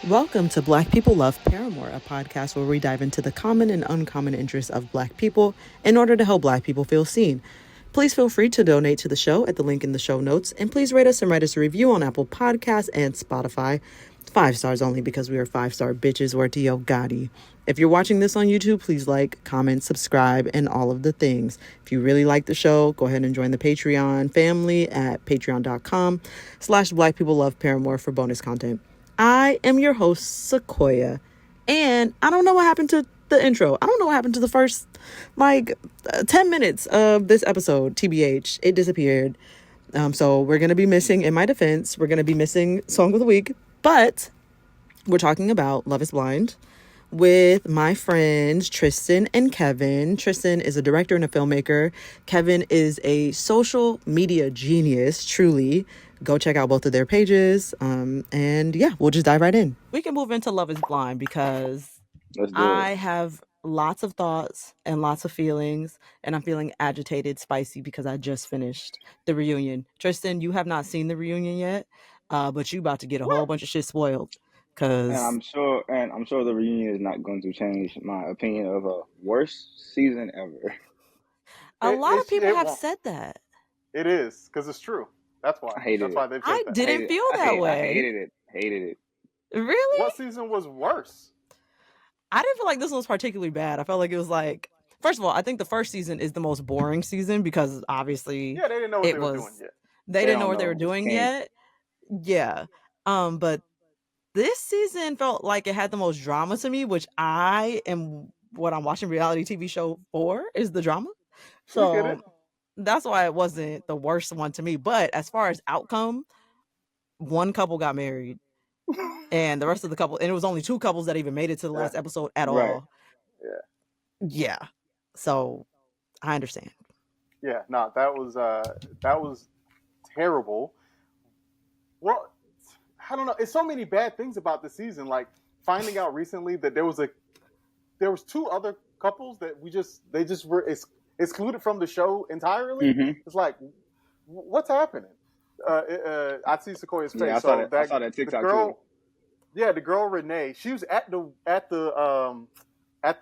Welcome to Black People Love Paramore, a podcast where we dive into the common and uncommon interests of Black people in order to help Black people feel seen. Please feel free to donate to the show at the link in the show notes, and please rate us and write us a review on Apple Podcasts and Spotify. 5 stars only because we are 5-star bitches. We're Dio Gotti. If you're watching this on YouTube, please like, comment, subscribe, and all of the things. If you really like the show, go ahead and join the Patreon family at patreon.com/Black People Love Paramore for bonus content. I am your host, Sequoia, and I don't know what happened to the intro. I don't know what happened to the first, 10 minutes of this episode, TBH. It disappeared. So we're going to be missing, in my defense, we're going to be missing Song of the Week, but we're talking about Love is Blind with my friends Tristan and Kevin. Tristan is a director and a filmmaker. Kevin is a social media genius, truly. Go check out both of their pages. And yeah, we'll just dive right in. We can move into Love is Blind because I have lots of thoughts and lots of feelings, and I'm feeling agitated, spicy, because I just finished the reunion. Tristan, you have not seen the reunion yet, but you about to get a whole bunch of shit spoiled. And I'm sure the reunion is not going to change my opinion of a worst season ever. A lot of people have said that. It is, because it's true. That's why. That's why they've said that. I didn't feel that way. I hated it. Really? What season was worse? I didn't feel like this one was particularly bad. I felt like it was like, first of all, I think the first season is the most boring season because obviously they didn't know what they were doing yet. They didn't know what they were doing yet. Yeah. But this season felt like it had the most drama to me, which I am what I'm watching reality TV show for is the drama. So that's why it wasn't the worst one to me. But as far as outcome, one couple got married. And the rest of the couple, and it was only 2 couples that even made it to the last episode at all. Yeah. So I understand. Yeah, no, that was terrible. Well, I don't know. It's so many bad things about the season. Like finding out recently that there was 2 other couples that they just were excluded from the show entirely. Mm-hmm. It's like, what's happening? I see Sequoia's face. Yeah, I saw that TikTok too. Yeah, the girl Renee. She was at the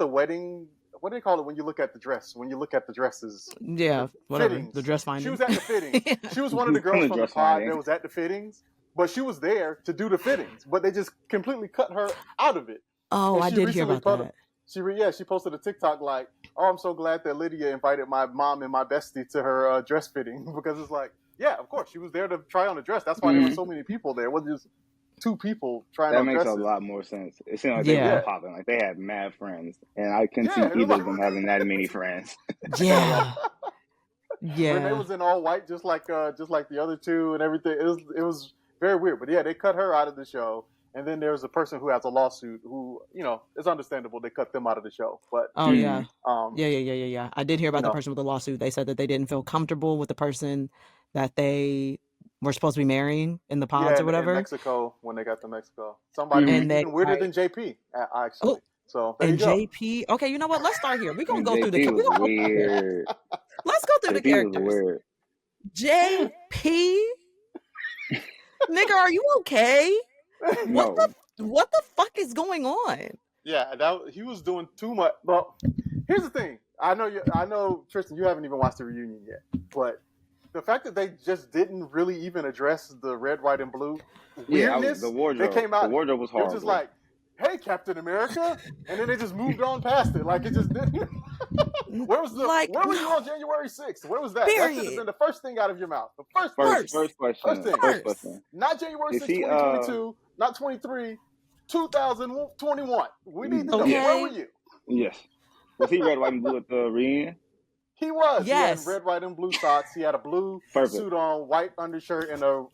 wedding. What do they call it when you look at the dress? When you look at the dresses. Yeah, whatever. The dress finding. She was at the fitting. She was one of the girls from the pod that was at the fittings, but she was there to do the fittings. But they just completely cut her out of it. Oh, I did hear about that. She posted a TikTok like, "Oh, I'm so glad that Lydia invited my mom and my bestie to her dress fitting," because it's like, yeah, of course, she was there to try on a dress. That's why there were so many people there. It wasn't just 2 people trying on dresses. That makes a lot more sense. It seemed like they were popping. Like they had mad friends, and I couldn't see either of them having that many friends. Yeah. Renee was in all white, just like the other 2 and everything. It was very weird. But yeah, they cut her out of the show. And then there's a person who has a lawsuit who, it's understandable they cut them out of the show. But yeah. I did hear about the person with the lawsuit. They said that they didn't feel comfortable with the person that they were supposed to be marrying in the pods or whatever. In Mexico, when they got to Mexico. Somebody even weirder than JP, actually. Oh, so and JP. Okay, you know what? Let's start here. We're gonna go through the weird. Let's go through the characters. JP, nigga, are you okay? No. What the fuck is going on? Yeah, he was doing too much. Well, here's the thing. I know, Tristan, you haven't even watched the reunion yet, but the fact that they just didn't really even address the red, white, and blue weirdness, the wardrobe. They came out. The wardrobe was horrible. It was just like, "Hey, Captain America," and then they just moved on past it. Like it just didn't. Where were you on January 6th? Where was that? Period. That should have been the first thing out of your mouth. The first question. Not January 6th, 2022. Not 23, 2021. We need to know, where were you? Yes. Was he red, white, and blue at the reunion? He was. Yes. He had red, white, and blue socks. He had a blue suit on, white undershirt, and a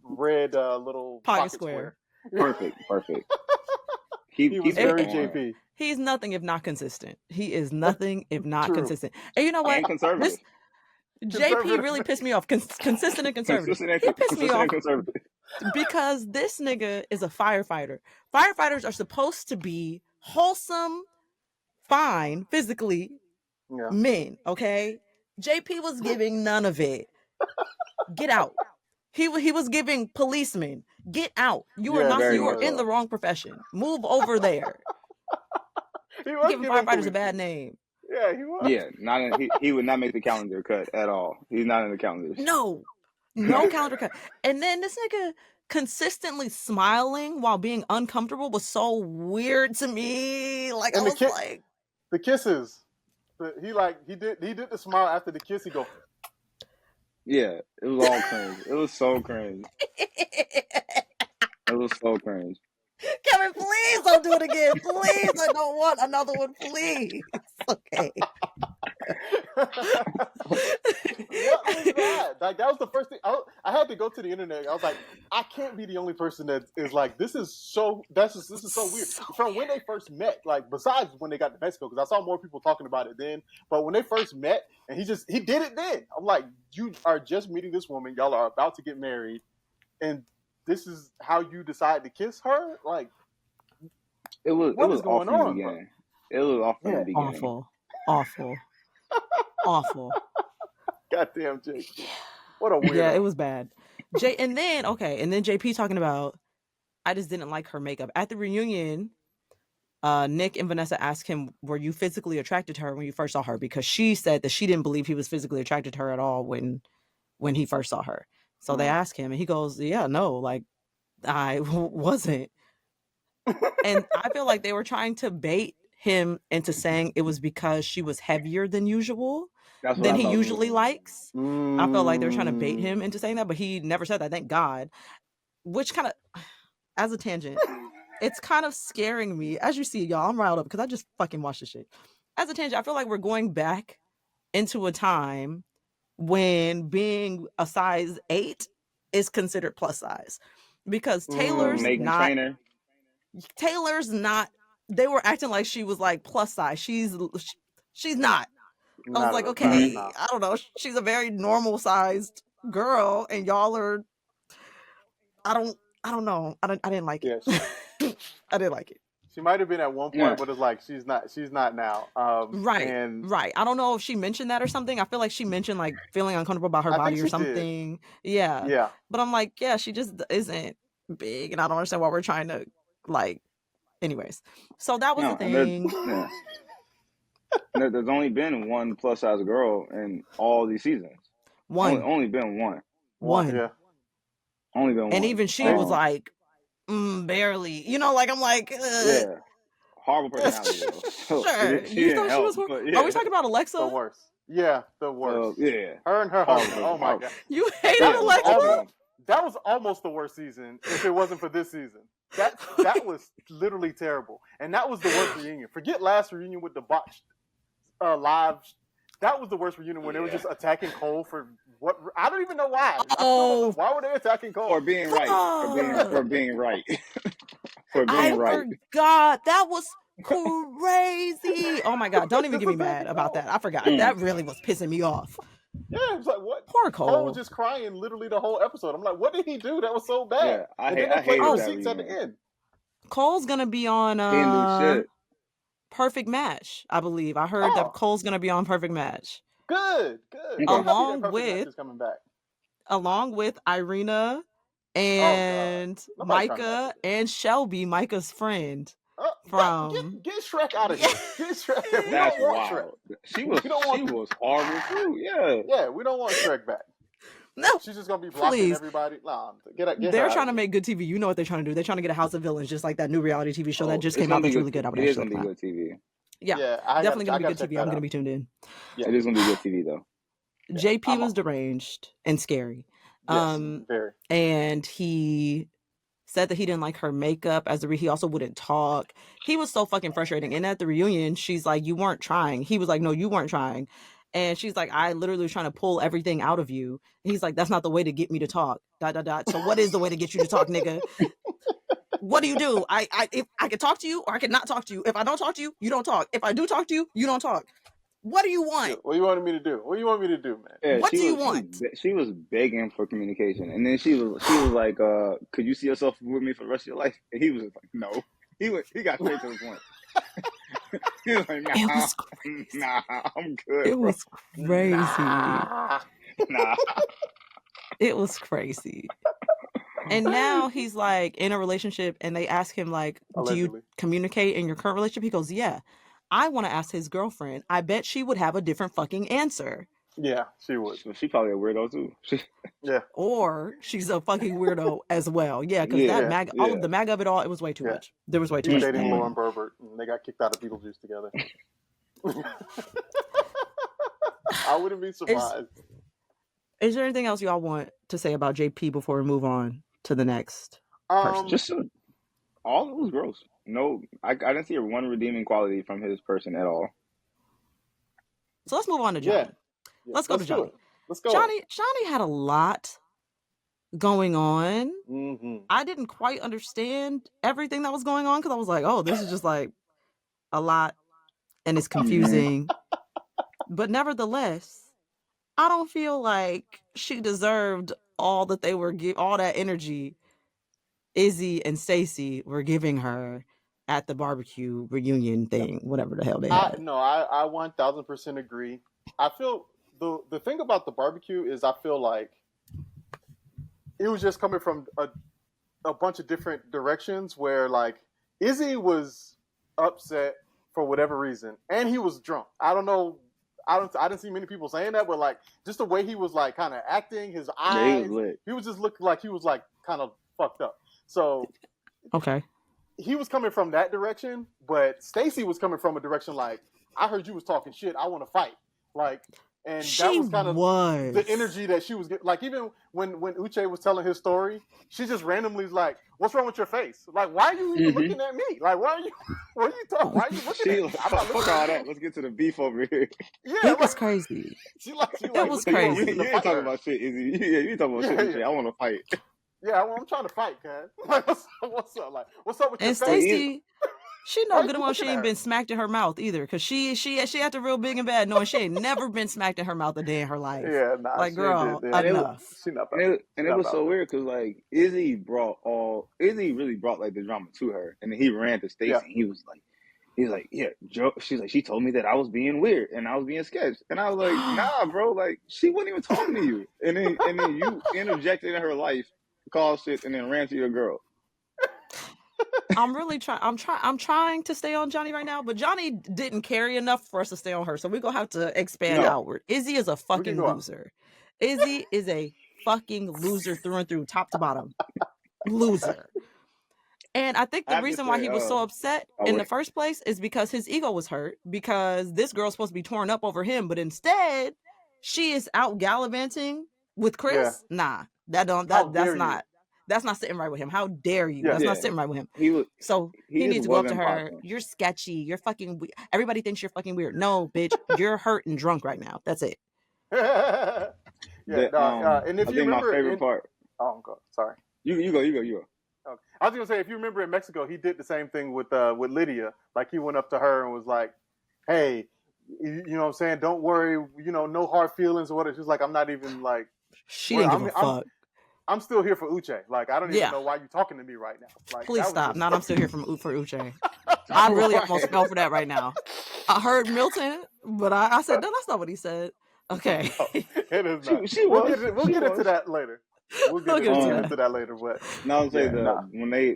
red little pocket square. Perfect. He's very JP. He's nothing if not consistent. He is nothing if not consistent. And you know what? And conservative. JP really pissed me off. Consistent and conservative. He pissed me off because this nigga is a firefighter. Firefighters are supposed to be wholesome, fine, physically men, okay? JP was giving none of it. Get out. He was giving policemen. Get out. You are Yeah, not. very You are much in the so. wrong profession. Move over there. He was Giving giving firefighters a police. bad name. Yeah, he was. Yeah, not in, he would not make the calendar cut at all. He's not in the calendars. No No. calendar cut. And then this nigga consistently smiling while being uncomfortable was so weird to me. Like, And I was like, the kisses. He did the smile after the kiss. He go. Yeah, it was all cringe. It was so cringe. It was so cringe. Kevin, please don't do it again. Please, I don't want another one. Please. Okay. What was that? Like, that was the first thing. I had to go to the internet. I was like, I can't be the only person that is like, this is so weird. From when they first met, like, besides when they got to Mexico, because I saw more people talking about it then. But when they first met, and he did it then. I'm like, you are just meeting this woman. Y'all are about to get married, and this is how you decide to kiss her. Like, It was going off from the on, beginning. It was off from the beginning. Awful. Goddamn, Jake. What a weirdo. Yeah, it was bad. And then JP talking about, I just didn't like her makeup. At the reunion, Nick and Vanessa asked him, were you physically attracted to her when you first saw her? Because she said that she didn't believe he was physically attracted to her at all when he first saw her. So they asked him, and he goes, yeah, no, like, I wasn't. And I feel like they were trying to bait him into saying it was because she was heavier than usual, than he usually likes. I felt like they were trying to bait him into saying that, but he never said that, thank God. Which kind of, as a tangent, it's kind of scaring me. As you see, y'all, I'm riled up because I just fucking watched this shit. As a tangent, I feel like we're going back into a time when being a size 8 is considered plus size. Because Taylor's not, they were acting like she was like plus size. She's not. I was like, okay, I don't know. She's a very normal sized girl, and y'all are, I don't know. I didn't like it. I didn't like it. She might have been at one point, but it's like she's not now. Right. I don't know if she mentioned that or something. I feel like she mentioned like feeling uncomfortable about her body or something. Yeah. But I'm like, yeah, she just isn't big, and I don't understand why we're trying to like. Anyways, so that was the thing. There's only been one plus size girl in all these seasons. Only been one. Yeah. Only been one. And even she was like, barely. You know, like, I'm like, yeah. Horrible personality, though. So sure. She thought she was horrible? Yeah. Are we talking about Alexa? The worst. Yeah, the worst. Yeah. Her and her husband. Oh my God. You hated Alexa? That was almost the worst season if it wasn't for this season. That was literally terrible. And that was the worst reunion. Forget last reunion with the botched live. That was the worst reunion when they were just attacking Cole for what? I don't even know why. Why were they attacking Cole? For being right. For being right. For being right. I forgot. That was crazy. Oh my God. Don't even get me mad about that. I forgot. That really was pissing me off. Yeah, it was like, what? Poor Cole. Cole was just crying literally the whole episode. I'm like, what did he do that was so bad? Yeah, I hated that receipts at the end. Cole's gonna be on Perfect Match, I believe. I heard that Cole's gonna be on Perfect Match. Good. Along with Irina and Micah and Shelby, Micah's friend. Get Shrek out of here. Get Shrek. That's wild. She was horrible too. Yeah, we don't want Shrek back. No, she's just gonna be blocking everybody. Nah, they're trying to make good TV. You know what they're trying to do? They're trying to get a House of Villains, just like that new reality TV show that just came out. That's really good. It is gonna be good TV. Yeah, definitely gonna be good TV. I'm gonna be tuned in. Yeah, it is gonna be good TV though. JP was deranged and scary. Yes, very. And he said that he didn't like her makeup he also wouldn't talk. He was so fucking frustrating. And at the reunion, she's like, you weren't trying. He was like, no, you weren't trying. And she's like, I literally was trying to pull everything out of you. And he's like, that's not the way to get me to talk. ... So what is the way to get you to talk, nigga? What do you do? If I can talk to you or I can not talk to you. If I don't talk to you, you don't talk. If I do talk to you, you don't talk. What do you want? What do you want me to do? What do you want me to do, man? Yeah, what do you want? She was begging for communication, and then she was like, "Could you see yourself with me for the rest of your life?" And he was like, "No." He got straight to the point. He was like, "Nah, I'm good." It was crazy. Nah. It was crazy. And now he's like in a relationship, and they ask him like, "Do you Allegedly. communicate in your current relationship?" He goes, "Yeah." I want to ask his girlfriend. I bet she would have a different fucking answer. Yeah, she would. She probably a weirdo too. Yeah, Or she's a fucking weirdo as well. Yeah, because Yeah, that mag, all of the mag of it all, it was way too Yeah. much. There was way too he was much. dating Lauren Berbert, and they got kicked out of Beetlejuice together. I wouldn't be surprised. Is there anything else y'all want to say about JP before we move on to the next person? Just all of it was gross. No, I didn't see one redeeming quality from his person at all. So let's move on to Johnny. Yeah. Let's go to Johnny. Let's go. Johnny had a lot going on. Mm-hmm. I didn't quite understand everything that was going on because I was like, oh, this is just like a lot and it's confusing. But nevertheless, I don't feel like she deserved all that they were all that energy Izzy and Stacy were giving her at the barbecue reunion thing, whatever the hell they had. I 1000% agree. I feel the thing about the barbecue is I feel like it was just coming from a bunch of different directions where like Izzy was upset for whatever reason and he was drunk. I don't know. I didn't see many people saying that, but like just the way he was like kind of acting, his eyes, he was just looking like he was like kind of fucked up. So okay, he was coming from that direction, but Stacy was coming from a direction like, I heard you was talking shit. I want to fight. Like, and that was kind of the energy that she was getting. Like, even when Uche was telling his story, she just randomly was like, "What's wrong with your face? Like, why are you even looking at me? Like, what are you talking? Why are you looking at me? I'm not fuck all that. Let's get to the beef over here. Yeah, it was crazy. It was crazy. You ain't talking about shit, Izzy. Yeah, you talking about shit. Yeah. I want to fight. Yeah, I'm trying to fight, man. Like, what's up? Like, what's up with your face? And Stacy, she know good and well she ain't been smacked in her mouth either, because she acted real big and bad, knowing she ain't never been smacked in her mouth a day in her life. Yeah, nah, like girl, enough. And it was so weird because like Izzy really brought like the drama to her, and then he ran to Stacy. And he was like, yeah, Joe. She's like, she told me that I was being weird and I was being sketched, and I was like, nah, bro, like she wasn't even talking to you, and then you interjected in her life, called shit, and then ran to your girl. I'm really trying. I'm trying to stay on Johnny right now, but Johnny didn't carry enough for us to stay on her, so we're gonna have to expand outward. Izzy is a fucking loser. Izzy is a fucking loser through and through, top to bottom, loser. And I think the reason why he was so upset in the first place is because his ego was hurt, because this girl's supposed to be torn up over him, but instead she is out gallivanting with Chris. Nah, that's not sitting right with him. How dare you? That's not sitting right with him. He needs to go up to her. You're sketchy. You're fucking weird. Everybody thinks you're fucking weird. No, bitch, you're hurt and drunk right now. That's it. And if you remember, my favorite part. Oh, God, sorry. You go. Okay. I was gonna say, if you remember in Mexico, he did the same thing with Lydia. Like he went up to her and was like, "Hey, you know what I'm saying? Don't worry. You know, no hard feelings or whatever." She's like, "I'm not even like." She didn't give a fuck. I'm still here for Uche. Like, I don't even know why you're talking to me right now. Like, please stop. Not I'm still here for Uche. I really almost fell for that right now. I heard Milton, but I said, no, that's not what he said. Okay. No, it is not. We'll get into that later. We'll get into that later. But no, I'm saying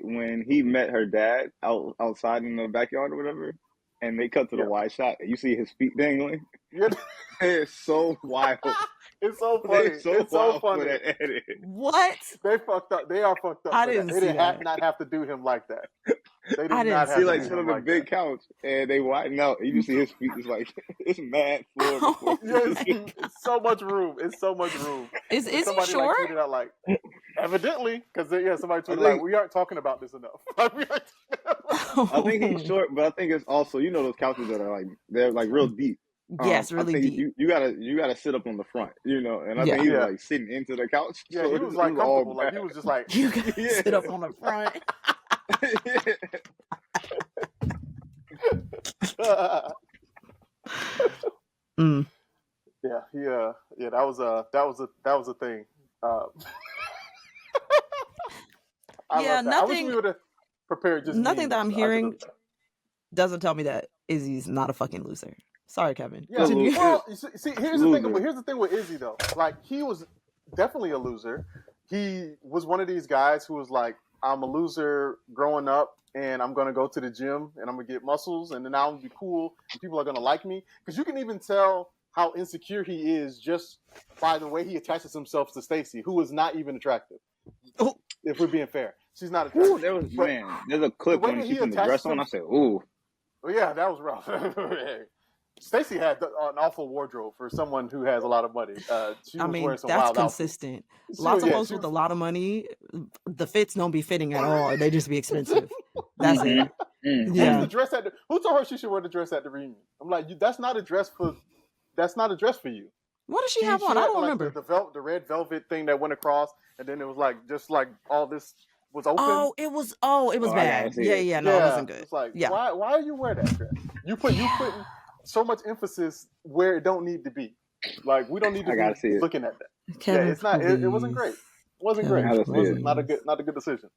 when he met her dad outside in the backyard or whatever, and they cut to the wide shot, and you see his feet dangling. Yeah. It's so wild. It's so funny. It's so funny. That edit. What? They fucked up. They are fucked up. I didn't see that. Not have to do him like that. They I didn't see like sit on the big couch and they widen out. And you see his feet is like it's mad floor. It's so much room. It's so much room. Is he short? Like, tweeted out like, evidently, because somebody tweeted like, we aren't talking about this enough. I think he's short, but I think it's also those couches that are like they're like real deep. Yes, really deep. You gotta sit up on the front, and I think he was like sitting into the couch. Yeah, so he was like comfortable. Like he was just like you gotta sit up on the front. Yeah, that was a thing. Nothing. I wish we would have prepared. Nothing that I'm hearing doesn't tell me that Izzy's not a fucking loser. Sorry, Kevin. Yeah. Well, see, here's the thing with Izzy though. Like he was definitely a loser, he was one of these guys who was like, I'm a loser growing up, and I'm gonna go to the gym and I'm gonna get muscles, and then I'm gonna be cool, and people are gonna like me. Because you can even tell how insecure he is just by the way he attaches himself to Stacy, who is not even attractive. If we're being fair, she's not attractive. Ooh, there's a clip when she put the dress on. I said, ooh. Well, yeah, that was rough. Stacy had an awful wardrobe for someone who has a lot of money. She was wearing some that's wild consistent. Lots of folks with a lot of money, the fits don't be fitting at all. They just be expensive. That's it. Yeah. The dress who told her she should wear the dress at the reunion? I'm like, that's not a dress for you. What does she have on? I don't remember. The red velvet thing that went across, and then it was like just like all this was open. Oh, it was bad. Yeah. No, it wasn't good. It's like, why are you wearing that dress? You putting so much emphasis where it don't need to be. Like, we don't need to be looking at that. Kevin, it's not. It wasn't great. It wasn't great. It was not a good decision.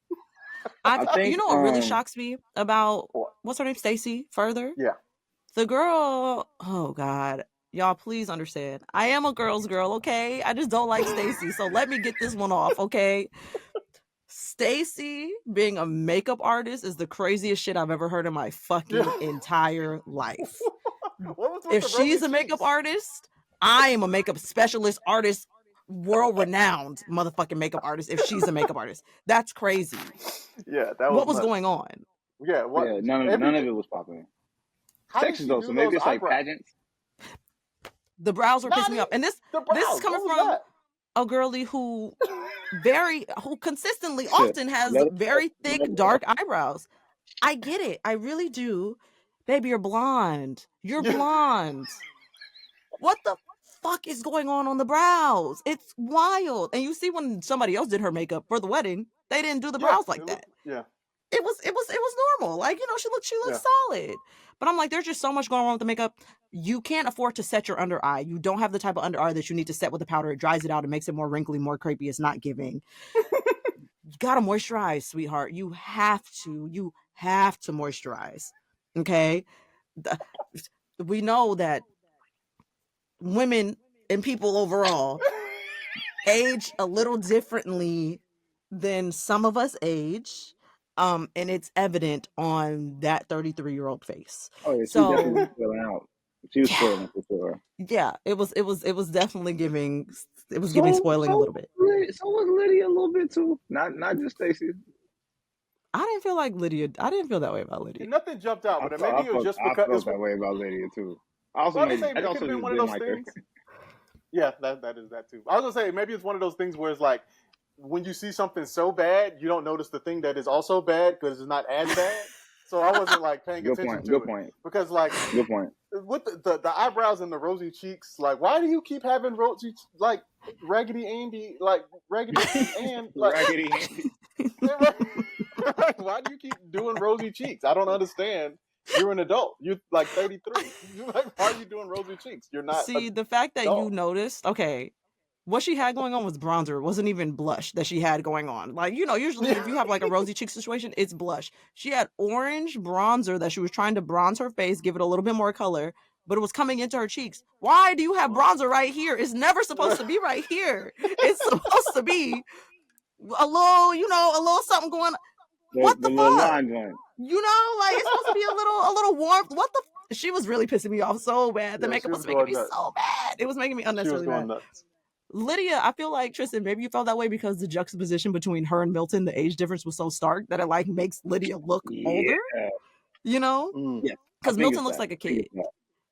I think, you know what really shocks me about what's her name, Stacy? Further, the girl. Oh God, y'all, please understand. I am a girl's girl, okay? I just don't like Stacy, so let me get this one off, okay? Stacy being a makeup artist is the craziest shit I've ever heard in my fucking entire life. If she's a makeup artist, I am a makeup specialist artist, world-renowned motherfucking makeup artist. If she's a makeup artist, that's crazy. Yeah, that was what was going on? Yeah, none of it was popular. Sexist though, so maybe it's like pageants. The brows were pissing me off, and this is coming from a girly who consistently often has very thick, dark eyebrows. I get it. I really do. Baby, you're blonde. You're blonde. What the fuck is going on the brows? It's wild. And you see when somebody else did her makeup for the wedding, they didn't do the brows like that. It was normal. Like, you know, she looked solid. But I'm like, there's just so much going on with the makeup. You can't afford to set your under eye. You don't have the type of under eye that you need to set with the powder. It dries it out. It makes it more wrinkly, more crepey. It's not giving. You gotta moisturize, sweetheart. You have to moisturize. Okay? We know that women and people overall age a little differently than some of us age. And it's evident on that 33-year-old face. Oh yeah, she definitely was spoiling out. She was spoiling for sure. Yeah, it was definitely giving. It was giving spoiling a little bit. So was Lydia a little bit too. Not just Stacy. I didn't feel like Lydia. I didn't feel that way about Lydia. Nothing jumped out, but maybe it was just because I felt that way about Lydia too. I could have been one of those things. Yeah, that is that too. I was gonna say maybe it's one of those things where it's like when you see something so bad, you don't notice the thing that is also bad because it's not as bad. So I wasn't like paying attention to it. Because like, good point. With the eyebrows and the rosy cheeks, like why do you keep having rosy like Raggedy Andy, like Raggedy Ann, like Raggedy Andy? Why do you keep doing rosy cheeks? I don't understand. You're an adult. You're like 33. You're like, why are you doing rosy cheeks? You're not. See, the fact that you noticed, okay, what she had going on was bronzer. It wasn't even blush that she had going on. Like, you know, usually if you have like a rosy cheek situation, it's blush. She had orange bronzer that she was trying to bronze her face, give it a little bit more color, but it was coming into her cheeks. Why do you have bronzer right here? It's never supposed to be right here. It's supposed to be a little something going on. What the fuck? You know, like it's supposed to be a little warmth. What the? She was really pissing me off so bad. The makeup was making me so bad. It was making me unnecessarily mad. Nuts. Lydia, I feel like, Tristan, maybe you felt that way because the juxtaposition between her and Milton, the age difference was so stark that it like makes Lydia look older. You know? Yeah. Because Milton looks like a kid.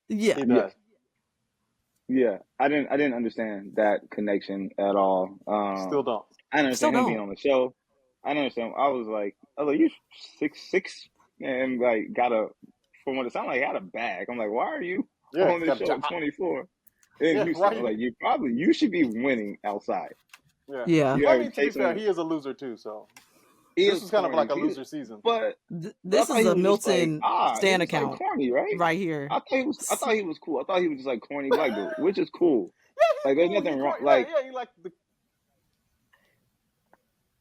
Yeah. Yeah. I didn't understand that connection at all. Still don't. I understand him being on the show. I don't understand. I was like, you 6'6", and like from what it sounded like, got a bag. I'm like, why are you on this show at 24? And you should be winning outside. Yeah. I mean, to be fair, he is a loser too, so this is kind of like a loser season. But this is a Milton stan account, like corny, right here. I thought he was cool. I thought he was just like corny black dude, which is cool. Like there's nothing wrong. Like you like the.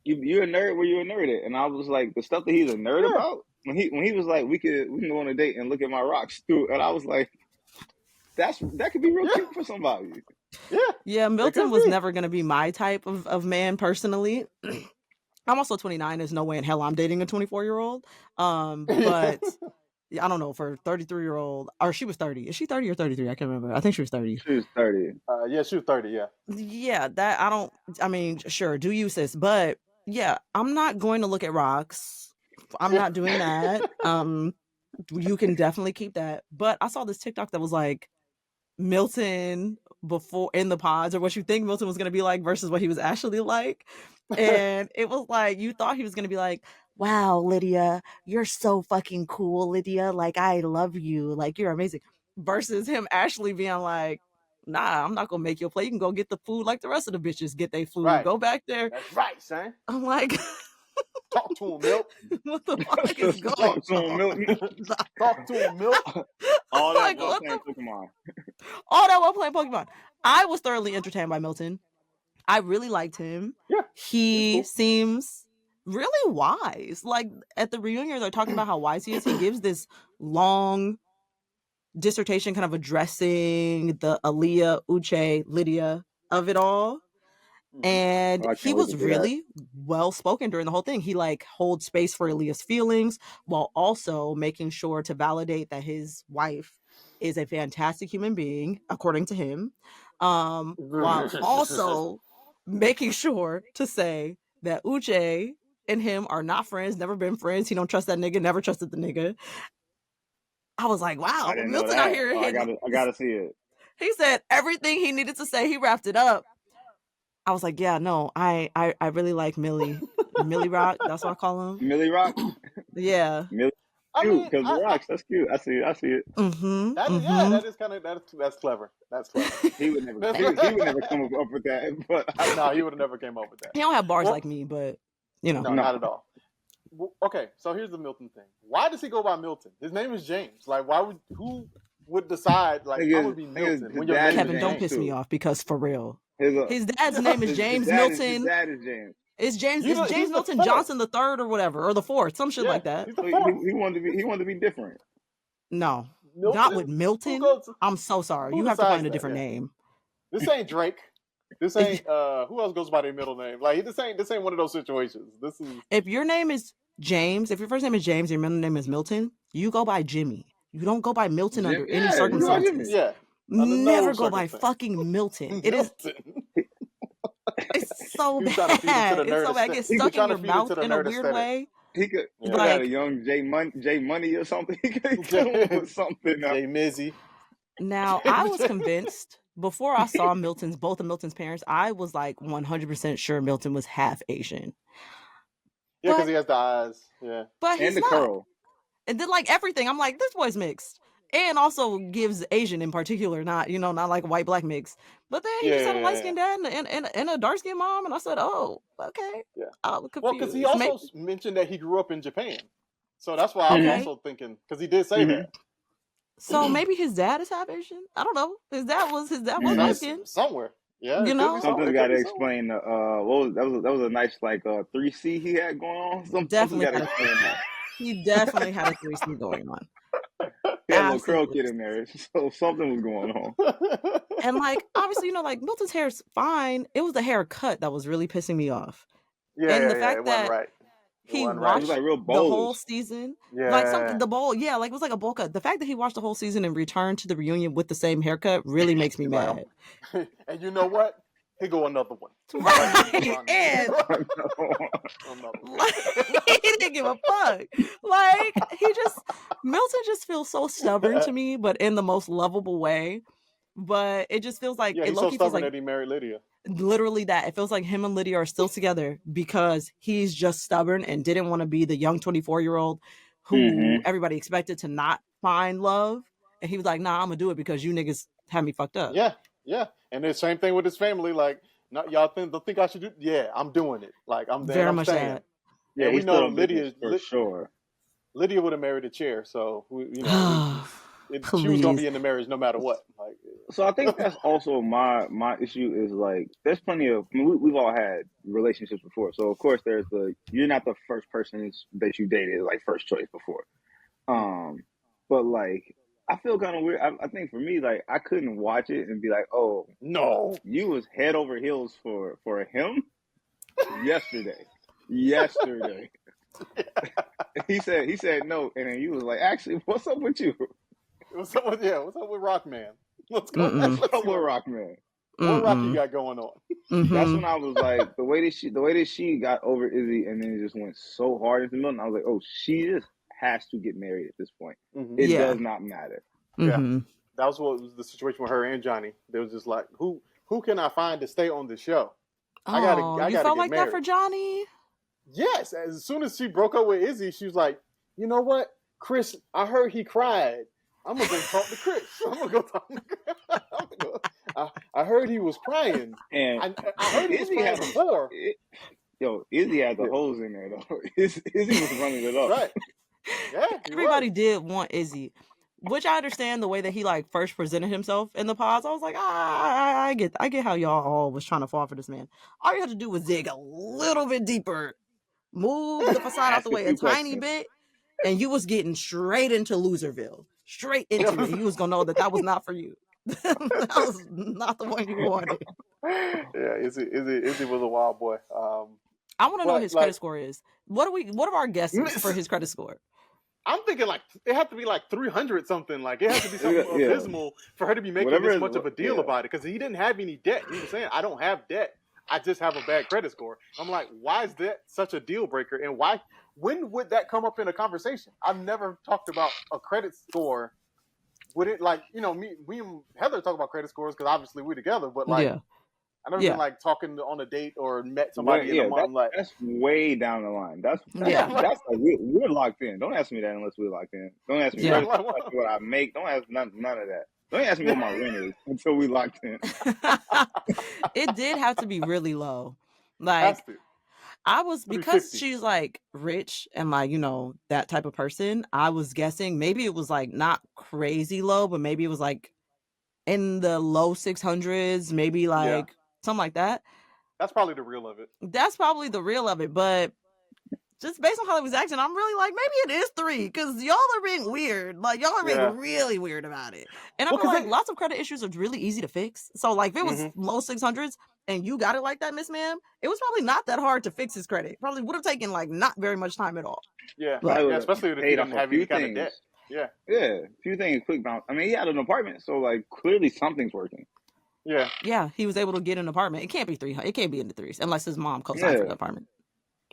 You're a nerd where you're a nerd at, and I was like the stuff that he's a nerd about. When he was like, we can go on a date and look at my rocks too, and I was like, that could be real cute for somebody. Yeah, Milton could was be. never going to be my type of man personally. I'm also 29. There's no way in hell I'm dating a 24-year-old. But I don't know, for 33-year-old, or she was 30. Is she 30 or 33? I can't remember. I think she was 30. She was 30. Yeah, she was 30. Yeah. Yeah, that I mean, sure, do you, sis? But yeah, I'm not going to look at rocks. I'm not doing that. You can definitely keep that. But I saw this TikTok that was like Milton before in the pods, or what you think Milton was going to be like versus what he was actually like. And it was like, you thought he was going to be like, wow, Lydia, you're so fucking cool, Lydia. Like, I love you. Like, you're amazing. Versus him actually being like, nah, I'm not going to make your plate. You can go get the food like the rest of the bitches get their food. Right. Go back there. That's right, son. I'm like, talk to him, Milk. What the fuck is going Talk to him, on? Milton. Talk to him, Milk. All that Like, while what playing Pokemon. All that while playing Pokemon. I was thoroughly entertained by Milton. I really liked him. Yeah. He cool. seems really wise. Like at the reunion, they're talking about how wise he is. He gives this long dissertation kind of addressing the Aaliyah, Uche, Lydia of it all. And he was really well spoken during the whole thing. He like holds space for Aaliyah's feelings while also making sure to validate that his wife is a fantastic human being, according to him. While also making sure to say that Uche and him are not friends, never been friends. He don't trust that nigga, never trusted the nigga. I was like, wow, I didn't Milton know that. out here. I gotta see it. He said everything he needed to say. He wrapped it up. I was like, yeah, no, I really like Millie. Millie Rock, that's what I call him. Millie Rock? Yeah. Millie. Cute, because the rocks. That's cute. I see it. Mm-hmm. Yeah, that is kind of that's clever. That's clever. He would never. he would never come up with that. But no, he would have never came up with that. He don't have bars like me, but you know, no, not at all. Okay, so here's the Milton thing. Why does he go by Milton? His name is James. Like, who would decide like I would be Milton when your Kevin, don't piss me off because for real, his dad's name is James Milton. His dad is James. It's James Milton Johnson the third or whatever, or the fourth, some shit like that. So he wanted to be different. No, Milton? Not with Milton. I'm so sorry. You have to find a different name. This ain't Drake. This ain't who else goes by their middle name? Like this ain't one of those situations. This is if your name is James, if your first name is James, your middle name is Milton, you go by Jimmy. You don't go by Milton under any circumstances. Yeah. Never go by fucking Milton. It is. It's so bad. It's so bad. It gets stuck in your mouth in a weird way. He could have a young J Money or something. He could come up with something. J Mizzy. Now I was convinced before I saw both of Milton's parents. I was like 100% sure Milton was half Asian. Yeah, because he has the eyes. Yeah, but he's and the curl. And then like everything, I'm like, this boy's mixed. And also gives Asian in particular, not like white black mix. But then he just had a light skinned dad and a dark skinned mom, and I said, oh, okay. Yeah. I was confused. Well, because he also mentioned that he grew up in Japan, so that's why I was also thinking because he did say that. So maybe his dad is half Asian. I don't know. His dad was light skinned somewhere. Yeah, something's got to explain. That was a nice like 3C he had going on. Definitely got to explain that. He definitely had a 3C going on. He had a little curl kid in there, so something was going on. And like obviously, like Milton's hair is fine. It was the haircut that was really pissing me off. Yeah, and the fact that right. he watched like real the whole season. Yeah. Like the bowl, like it was like a bowl cut. The fact that he watched the whole season and returned to the reunion with the same haircut really makes me mad. And you know what? He go another one. Right. And he didn't give a fuck. Like Milton just feels so stubborn to me, but in the most lovable way. But it just feels like he's so stubborn that he married Lydia. Literally that. It feels like him and Lydia are still together because he's just stubborn and didn't want to be the young 24-year-old who everybody expected to not find love. And he was like, nah, I'm gonna do it because you niggas had me fucked up. Yeah. And the same thing with his family. Like, y'all think I should do? Yeah, I'm doing it. Like, I'm there. Very much that. Yeah, we know Lydia for sure. Lydia would have married a chair, so she was gonna be in the marriage no matter what. Like, so I think that's also my issue is like there's plenty of we've all had relationships before. So of course there's you're not the first person that you dated like first choice before. But like I feel kind of weird. I think for me, like, I couldn't watch it and be like, "Oh, No. you was head over heels for him yesterday." Yesterday, he said no, and then you was like, "Actually, what's up with you? What's up with Rockman? Let's go. Mm-mm. What's up with Rockman?" What Rock you Mm-mm. got going on? That's Mhm. when I was like, the way that she got over Izzy, and then it just went so hard into the middle. And I was like, "Oh, she just has to get married at this point. Mhm. It Yeah. does not matter." Yeah. Mhm. That was what was the situation with her and Johnny. They was just like, who can I find to stay on the show? I gotta You felt get like married. that for Johnny? Yes. As soon as she broke up with Izzy, she was like, you know what, Chris? I heard he cried. I'm gonna go talk to Chris. I'm gonna go talk to Chris. I heard he was crying. And I heard he was Izzy crying had before. Izzy had the holes in there though. Izzy was running it up. Right. Yeah. Everybody did want Izzy, which I understand the way that he like first presented himself in the pods. I was like, I get how y'all all was trying to fall for this man. All you had to do was dig a little bit deeper, move the facade out Ask the a way a few tiny questions. bit, and you was getting straight into Loserville, straight into it. You was gonna know that was not for you. That was not the one you wanted. Yeah, Izzy was a wild boy. I want to know what his like, credit score is. What are our guesses for his credit score? I'm thinking like it have to be like 300 something. Like it has to be something abysmal for her to be making this much of a deal about it, because he didn't have any debt. He was saying, I don't have debt. I just have a bad credit score. I'm like, why is that such a deal breaker? And when would that come up in a conversation? I've never talked about a credit score. Would it, like, you know, we and Heather talk about credit scores because obviously we're together, but like, Yeah. I've never been like talking on a date or met somebody in a month. That's way down the line. That's like we're locked in. Don't ask me that unless we're locked in. Don't ask me what I make. Don't ask none of that. Don't ask me what my rent is until we locked in. It did have to be really low. Like, I was, because she's like rich and like, you know, that type of person, I was guessing maybe it was like not crazy low, but maybe it was like in the low 600s, maybe like something like that. That's probably the real of it. That's probably the real of it. But just based on how he was acting, I'm really like, maybe it is 3, because y'all are being weird. Like, y'all are being really weird about it. And I feel like lots of credit issues are really easy to fix. So like if it was low 600s and you got it like that, Miss Ma'am, it was probably not that hard to fix his credit. Probably would have taken like not very much time at all. Yeah, especially if he didn't have any kind of debt. Yeah, a few things quick bounce. I mean, he had an apartment, so like clearly something's working. Yeah, he was able to get an apartment. It can't be 300. It can't be in the 3s unless his mom co-signed for the apartment,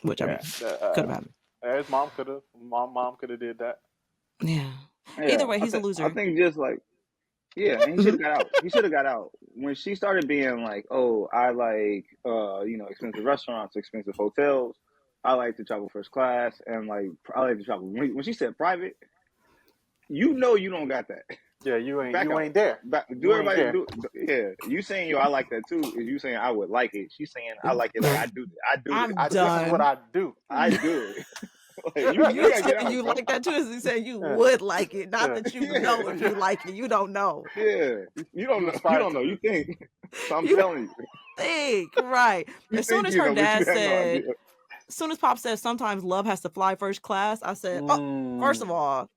which I mean could have happened. His mom could have did that. Yeah. Either way, he's a loser. I think just like he should have got out. He should have got out when she started being like, "Oh, I like you know, expensive restaurants, expensive hotels. I like to travel first class, and like I like to travel." When she said private, you know, you don't got that. Yeah, you ain't there. You saying, yo, I like that too, is you saying I would like it. She's saying I like it like I do. This is what I do. I do it. Like, you like that too, as you say you would like it, not that you know if you like it. You don't know. Yeah, you don't know. You don't know. You think. So I'm telling you. Think right. As soon as her dad said, as soon as Pop said sometimes love has to fly first class, I said, oh, first of all,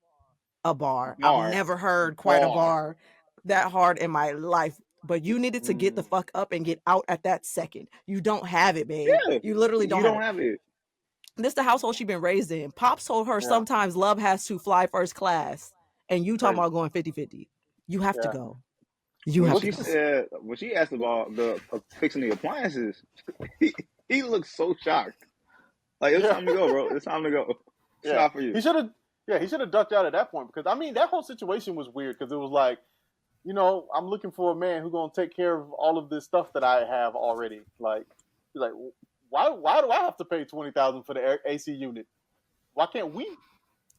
a bar. I've never heard quite a bar that hard in my life. But you needed to get the fuck up and get out at that second. You don't have it, babe. Yeah, you literally don't. You don't have it. This is the household she's been raised in. Pops told her sometimes love has to fly first class. And you talking about going 50-50. You have to go. When she asked about the fixing the appliances, he looked so shocked. Like, it's time to go, bro. It's time to go. It's not for you. He should have ducked out at that point, because I mean that whole situation was weird, because it was like, you know, I'm looking for a man who's gonna take care of all of this stuff that I have already. Like, why do I have to pay $20,000 for the AC unit? Why can't we?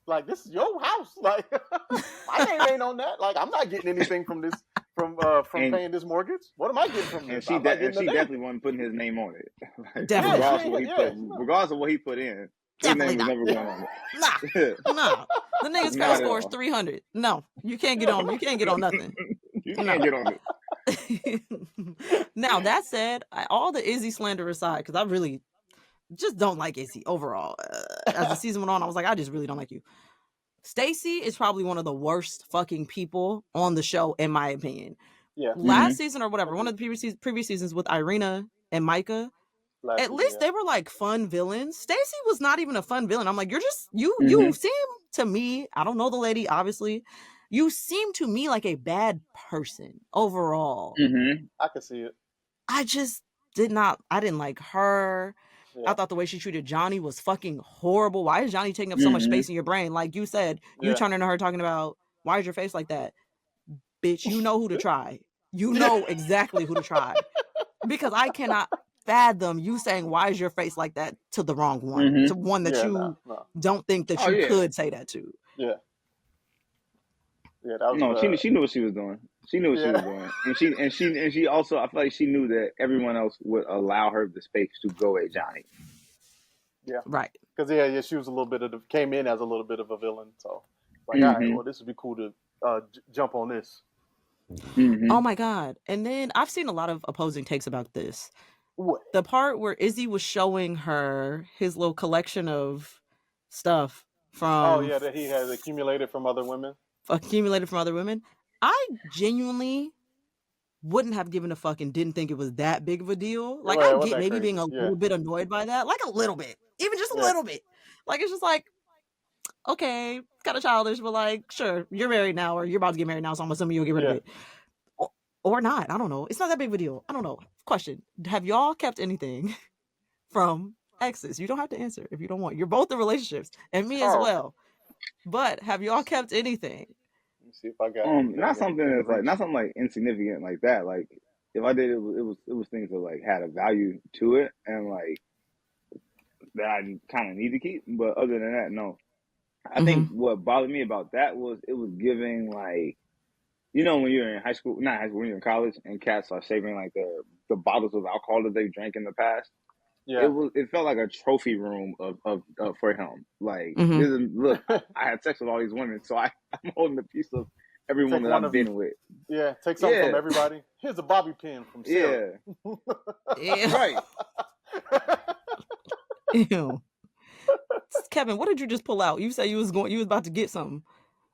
Like, this is your house. Like, my name ain't on that. Like, I'm not getting anything from this, from paying this mortgage. What am I getting from this? And she definitely wasn't putting his name on it. Like, definitely. Regardless of what he put in. Definitely not. Never going on it. Nah. The nigga's credit score is 300. No, you can't get on. You can't get on nothing. You can't get on it. Now, that said, all the Izzy slander aside, because I really just don't like Izzy overall. As the season went on, I was like, I just really don't like you. Stacey is probably one of the worst fucking people on the show, in my opinion. Yeah. Last season or whatever, one of the previous seasons with Irina and Micah, at least they were like fun villains. Stacey was not even a fun villain. I'm like, you're just you seem to me, I don't know the lady, obviously. You seem to me like a bad person overall. I can see it. I just I didn't like her. Yeah. I thought the way she treated Johnnie was fucking horrible. Why is Johnnie taking up so much space in your brain? Like you said, you turning to her talking about, why is your face like that? Bitch, you know who to try. You know exactly who to try. Because I cannot fathom you saying, why is your face like that to the wrong one. To one that you don't think that you could say that to. Yeah. Yeah, that was no, she knew what she was doing. She knew what she was doing. And she also, I feel like she knew that everyone else would allow her the space to go at Johnnie. Yeah. Right. Because she was came in as a little bit of a villain. So like, all right, well, this would be cool to jump on this. Oh my God. And then I've seen a lot of opposing takes about this. What? The part where Izzy was showing her his little collection of stuff from that he has accumulated from other women. I genuinely wouldn't have given a fuck and didn't think it was that big of a deal. Like, I get maybe being a little bit annoyed by that. Like, a little bit. Even just a little bit. Like, it's just like, okay, kind of childish, but like, sure, you're married now, or you're about to get married now, so I'm assuming you'll get rid of it. Or not. I don't know. It's not that big of a deal. I don't know. Question. Have y'all kept anything from exes? You don't have to answer if you don't want. You're both in relationships, and me as well. But have y'all kept anything? Let me see if I got not something like insignificant like that. Like, if I did, it was things that like had a value to it, and like that I kind of need to keep. But other than that, no. I think what bothered me about that was it was giving like, you know, when you're in high school, not high school, when you're in college, and cats are saving like the bottles of alcohol that they drank in the past. Yeah, it felt like a trophy room of for him. Like, look, I had sex with all these women, so I'm holding a piece of everyone that I've been with. Yeah, take something from everybody. Here's a bobby pin from Sarah. Yeah. Right. Ew. Kevin, what did you just pull out? You said you was about to get something.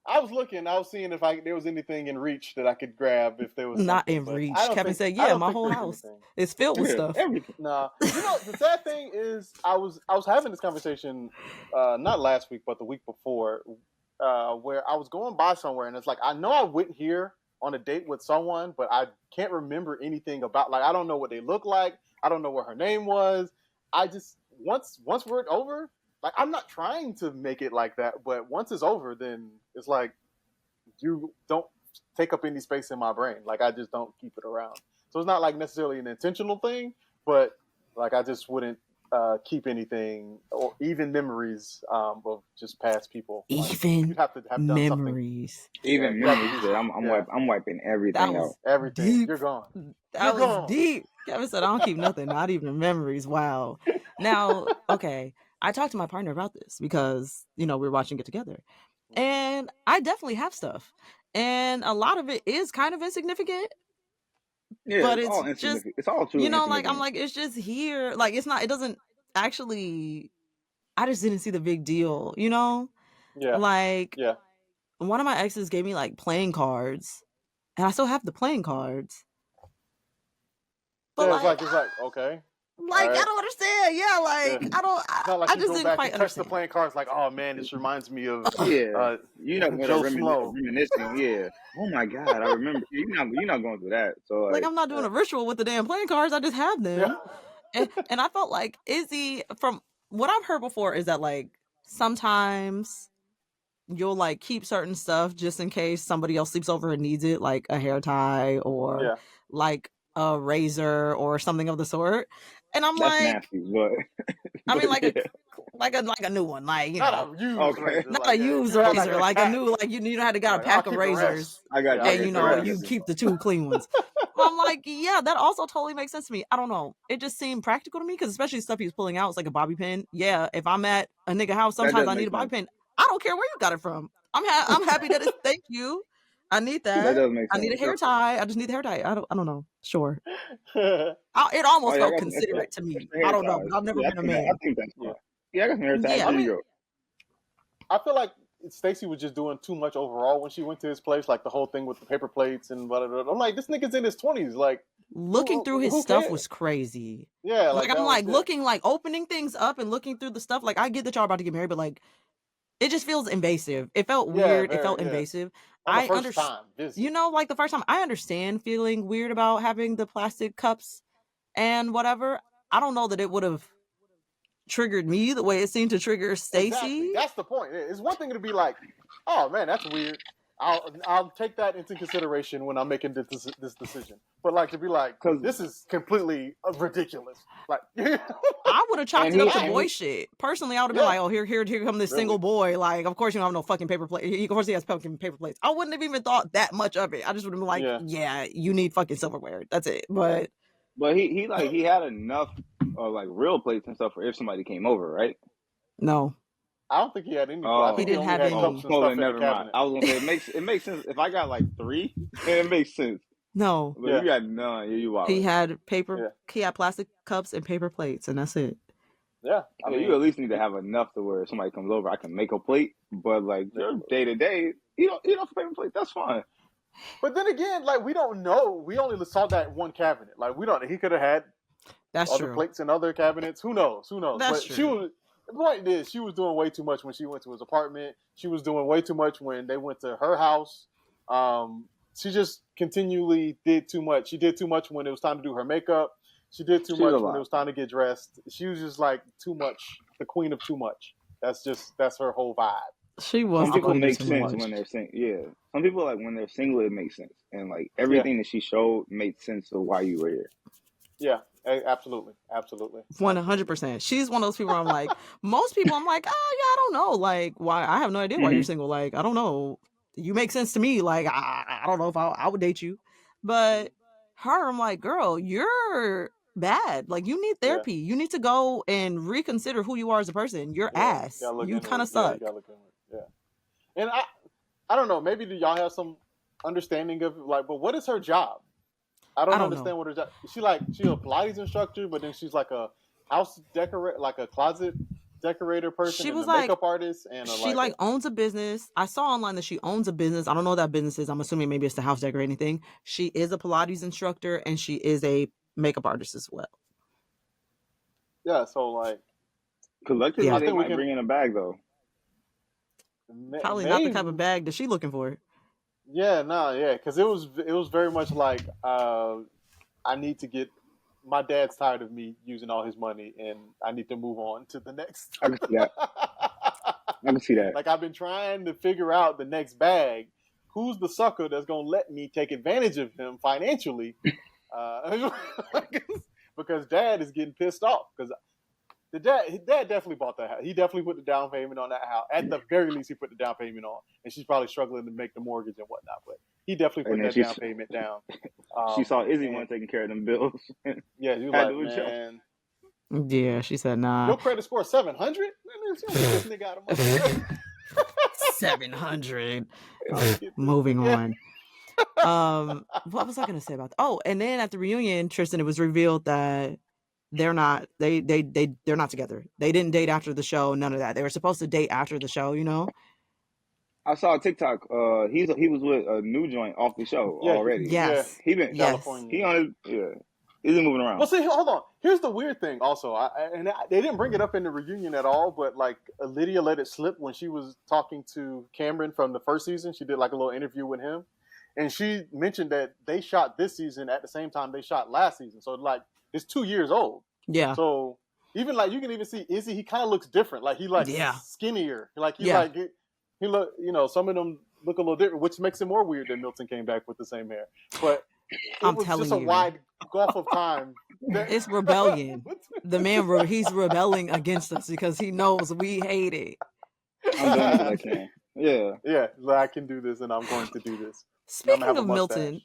I was looking. I was seeing if there was anything in reach that I could grab. If there was not in reach. Kevin said, "Yeah, my whole house is filled with stuff." Everything. Nah, you know the sad thing is, I was having this conversation not last week, but the week before, where I was going by somewhere, and it's like, I know I went here on a date with someone, but I can't remember anything about. Like, I don't know what they look like. I don't know what her name was. I just once we're over. Like, I'm not trying to make it like that, but once it's over, then it's like, you don't take up any space in my brain. Like, I just don't keep it around. So it's not like necessarily an intentional thing, but like, I just wouldn't keep anything, or even memories of just past people. Even you'd have to have memories. Even memories. I'm wiping everything out. Everything. Deep. You're gone. That was deep. Kevin said, I don't keep nothing, not even memories. Wow. Now, okay. I talked to my partner about this because, you know, we were watching it together, and I definitely have stuff, and a lot of it is kind of insignificant. Yeah, but it's all just, it's all true. You know, like, I'm like, it's just here. Like, it doesn't actually, I just didn't see the big deal, you know? Yeah. Like, one of my exes gave me like playing cards, and I still have the playing cards. But it's like, okay. Like, right. I don't understand. Yeah, like, I don't. Like, I just didn't quite understand. The playing cards, like, oh man, this reminds me of you know, reminiscing. Yeah. Oh my God, I remember. You're not going through that. So like I'm not doing a ritual with the damn playing cards. I just have them, and I felt like Izzy. From what I've heard before, is that like sometimes you'll like keep certain stuff just in case somebody else sleeps over and needs it, like a hair tie or like a razor or something of the sort. And I'm that's like, nasty, but I mean, like a new one, like, you not know, a used razor, like a new, like you don't have to got a pack of razors. I got you. And you know, you keep the two clean ones. I'm like, yeah, that also totally makes sense to me. I don't know. It just seemed practical to me because especially stuff he was pulling out was like a bobby pin. Yeah, if I'm at a nigga house, sometimes I need a bobby pin. I don't care where you got it from. I'm happy that it's thank you. I need that. That does make sense. I need a hair tie. I just need the hair tie. I don't know. Sure. It almost felt considerate to me. I don't know. I've never been a man. I think that's fine. Yeah, I got some hair ties. I feel like Stacey was just doing too much overall when she went to his place, like the whole thing with the paper plates and whatever. I'm like, this nigga's in his 20s. Like, looking through his who stuff cares? was crazy. Yeah, Like that I'm was like it. looking, like opening things up and looking through the stuff. Like I get that y'all about to get married, but like it just feels invasive. It felt weird. It felt invasive. On the first time visit. You know, like the first time, I understand feeling weird about having the plastic cups and whatever. I don't know that it would have triggered me the way it seemed to trigger Stacey. Exactly. That's the point. It's one thing to be like, oh man, that's weird. I'll take that into consideration when I'm making this decision. But like to be like, this is completely ridiculous. Like I would have chalked it up to boy shit. Personally, I would have been like, oh, here come this single boy. Like, of course you don't have no fucking paper plate. Of course he has fucking paper plates. I wouldn't have even thought that much of it. I just would have been like, yeah, you need fucking silverware. That's it. But he had enough like real plates and stuff for if somebody came over, right? No. I don't think he had any. He didn't have any. Cups and stuff never mind. I was gonna say it makes sense. If I got like 3, it makes sense. No. But you got none. You out. He had paper. He had plastic cups and paper plates, and that's it. Yeah, I mean, you at least need to have enough to where if somebody comes over, I can make a plate. But like your day to day, you don't paper plate. That's fine. But then again, like we don't know. We only saw that one cabinet. Like we don't. He could have had other plates in other cabinets. Who knows? That's true. The point is, she was doing way too much when she went to his apartment. She was doing way too much when they went to her house. She just continually did too much. She did too much when it was time to do her makeup. She did too much when it was time to get dressed. She was just like too much, the queen of too much. That's her whole vibe. She was. Some people make sense when they're single. Yeah, some people like when they're single, it makes sense, and like everything that she showed made sense of why you were here. Yeah. Absolutely. 100%. She's one of those people where I'm like, most people I'm like, oh yeah, I don't know. Like, why? I have no idea why you're single. Like, I don't know. You make sense to me. Like, I don't know if I would date you. But her, I'm like, girl, you're bad. Like, you need therapy. You need to go and reconsider who you are as a person. You're ass. You kind of suck. Yeah. And I don't know. Maybe do y'all have some understanding of like, but what is her job? I don't understand what her job. She's a Pilates instructor, but then she's like a house decorator, like a closet decorator person. She was like makeup artist, and she owns a business. I saw online that she owns a business. I don't know what that business is. I'm assuming maybe it's the house decorating thing. She is a Pilates instructor, and she is a makeup artist as well. Yeah, so like collectively, they might bring in a bag though. Probably not the type of bag that she's looking for. Yeah, because it was very much like I need to get. My dad's tired of me using all his money, and I need to move on to the next. I can see that. Like I've been trying to figure out the next bag. Who's the sucker that's gonna let me take advantage of him financially? Because Dad is getting pissed off because. Dad definitely bought that house. He definitely put the down payment on that house. At the very least, he put the down payment on, and she's probably struggling to make the mortgage and whatnot. But he definitely put that down payment down. She saw Izzy one taking care of them bills. Yeah, she was like, man. Yeah, she said, nah. Your credit score 700? This nigga out of money. 700. Moving on. What was I going to say about that? Oh, and then at the reunion, Tristan, it was revealed that they're not together. They didn't date after the show. None of that. They were supposed to date after the show, you know? I saw a TikTok. He was with a new joint off the show already. Yes. He been California. He on his he's moving around. Well, see, hold on. Here's the weird thing. Also, they didn't bring it up in the reunion at all. But like Lydia let it slip when she was talking to Cameron from the first season. She did like a little interview with him, and she mentioned that they shot this season at the same time they shot last season. So like it's 2 years old. Yeah. So even like you can even see Izzy. He kind of looks different. Like he skinnier. Like he look. You know, some of them look a little different, which makes it more weird that Milton came back with the same hair. But it was just a wide gulf of time. It's rebellion. The man, he's rebelling against us because he knows we hate it. I'm doing what I can. Yeah. I can do this, and I'm going to do this. Speaking of Milton,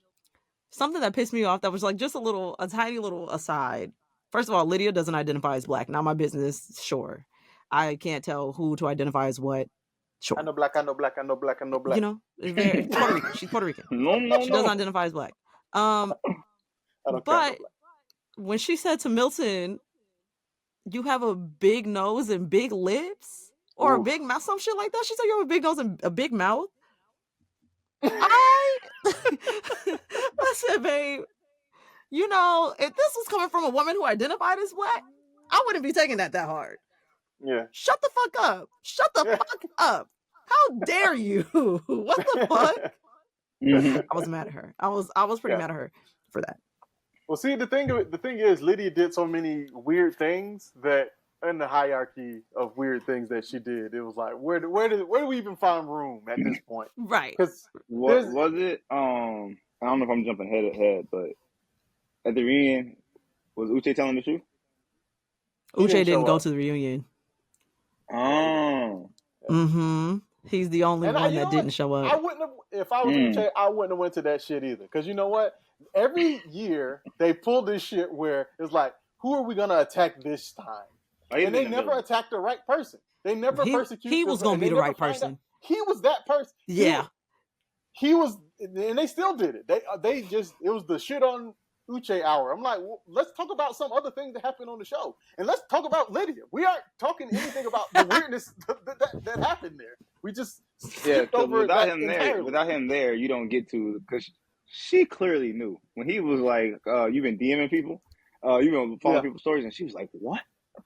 something that pissed me off that was like just a tiny little aside. First of all, Lydia doesn't identify as black. Not my business. Sure, I can't tell who to identify as what. Sure. I know black. You know, it's Puerto Rican. She's Puerto Rican. She doesn't identify as black. But when she said to Milton, "You have a big nose and big lips," or a Oof. big mouth, some shit like that. She said you have a big nose and a big mouth. I listen, babe. You know, if this was coming from a woman who identified as black, I wouldn't be taking that hard. Yeah. Shut the fuck up. Shut the fuck up. How dare you? What the fuck? I was mad at her. I was pretty mad at her for that. Well, see, the thing is, Lydia did so many weird things that in the hierarchy of weird things that she did, it was like, where do we even find room at this point? Right. Because what was it? I don't know if I'm jumping ahead, but at the reunion, was Uche telling the truth? Uche didn't go to the reunion. Oh. Mm-hmm. He's the only one that didn't show up. I wouldn't have, if I was Uche, I wouldn't have went to that shit either. Because you know what? Every year they pull this shit where it's like, who are we gonna attack this time? And they never attacked the right person. They never persecuted. He was gonna be the right person. He was that person. Yeah. He was, and they still did it. They just, it was the shit on Uche hour. I'm like, well, let's talk about some other things that happened on the show, and let's talk about Lydia. We aren't talking anything about the weirdness that happened there. We just skipped over without him there, you don't get to, because she clearly knew when he was like, "You've been DMing people, you've been following people's stories," and she was like, "What?"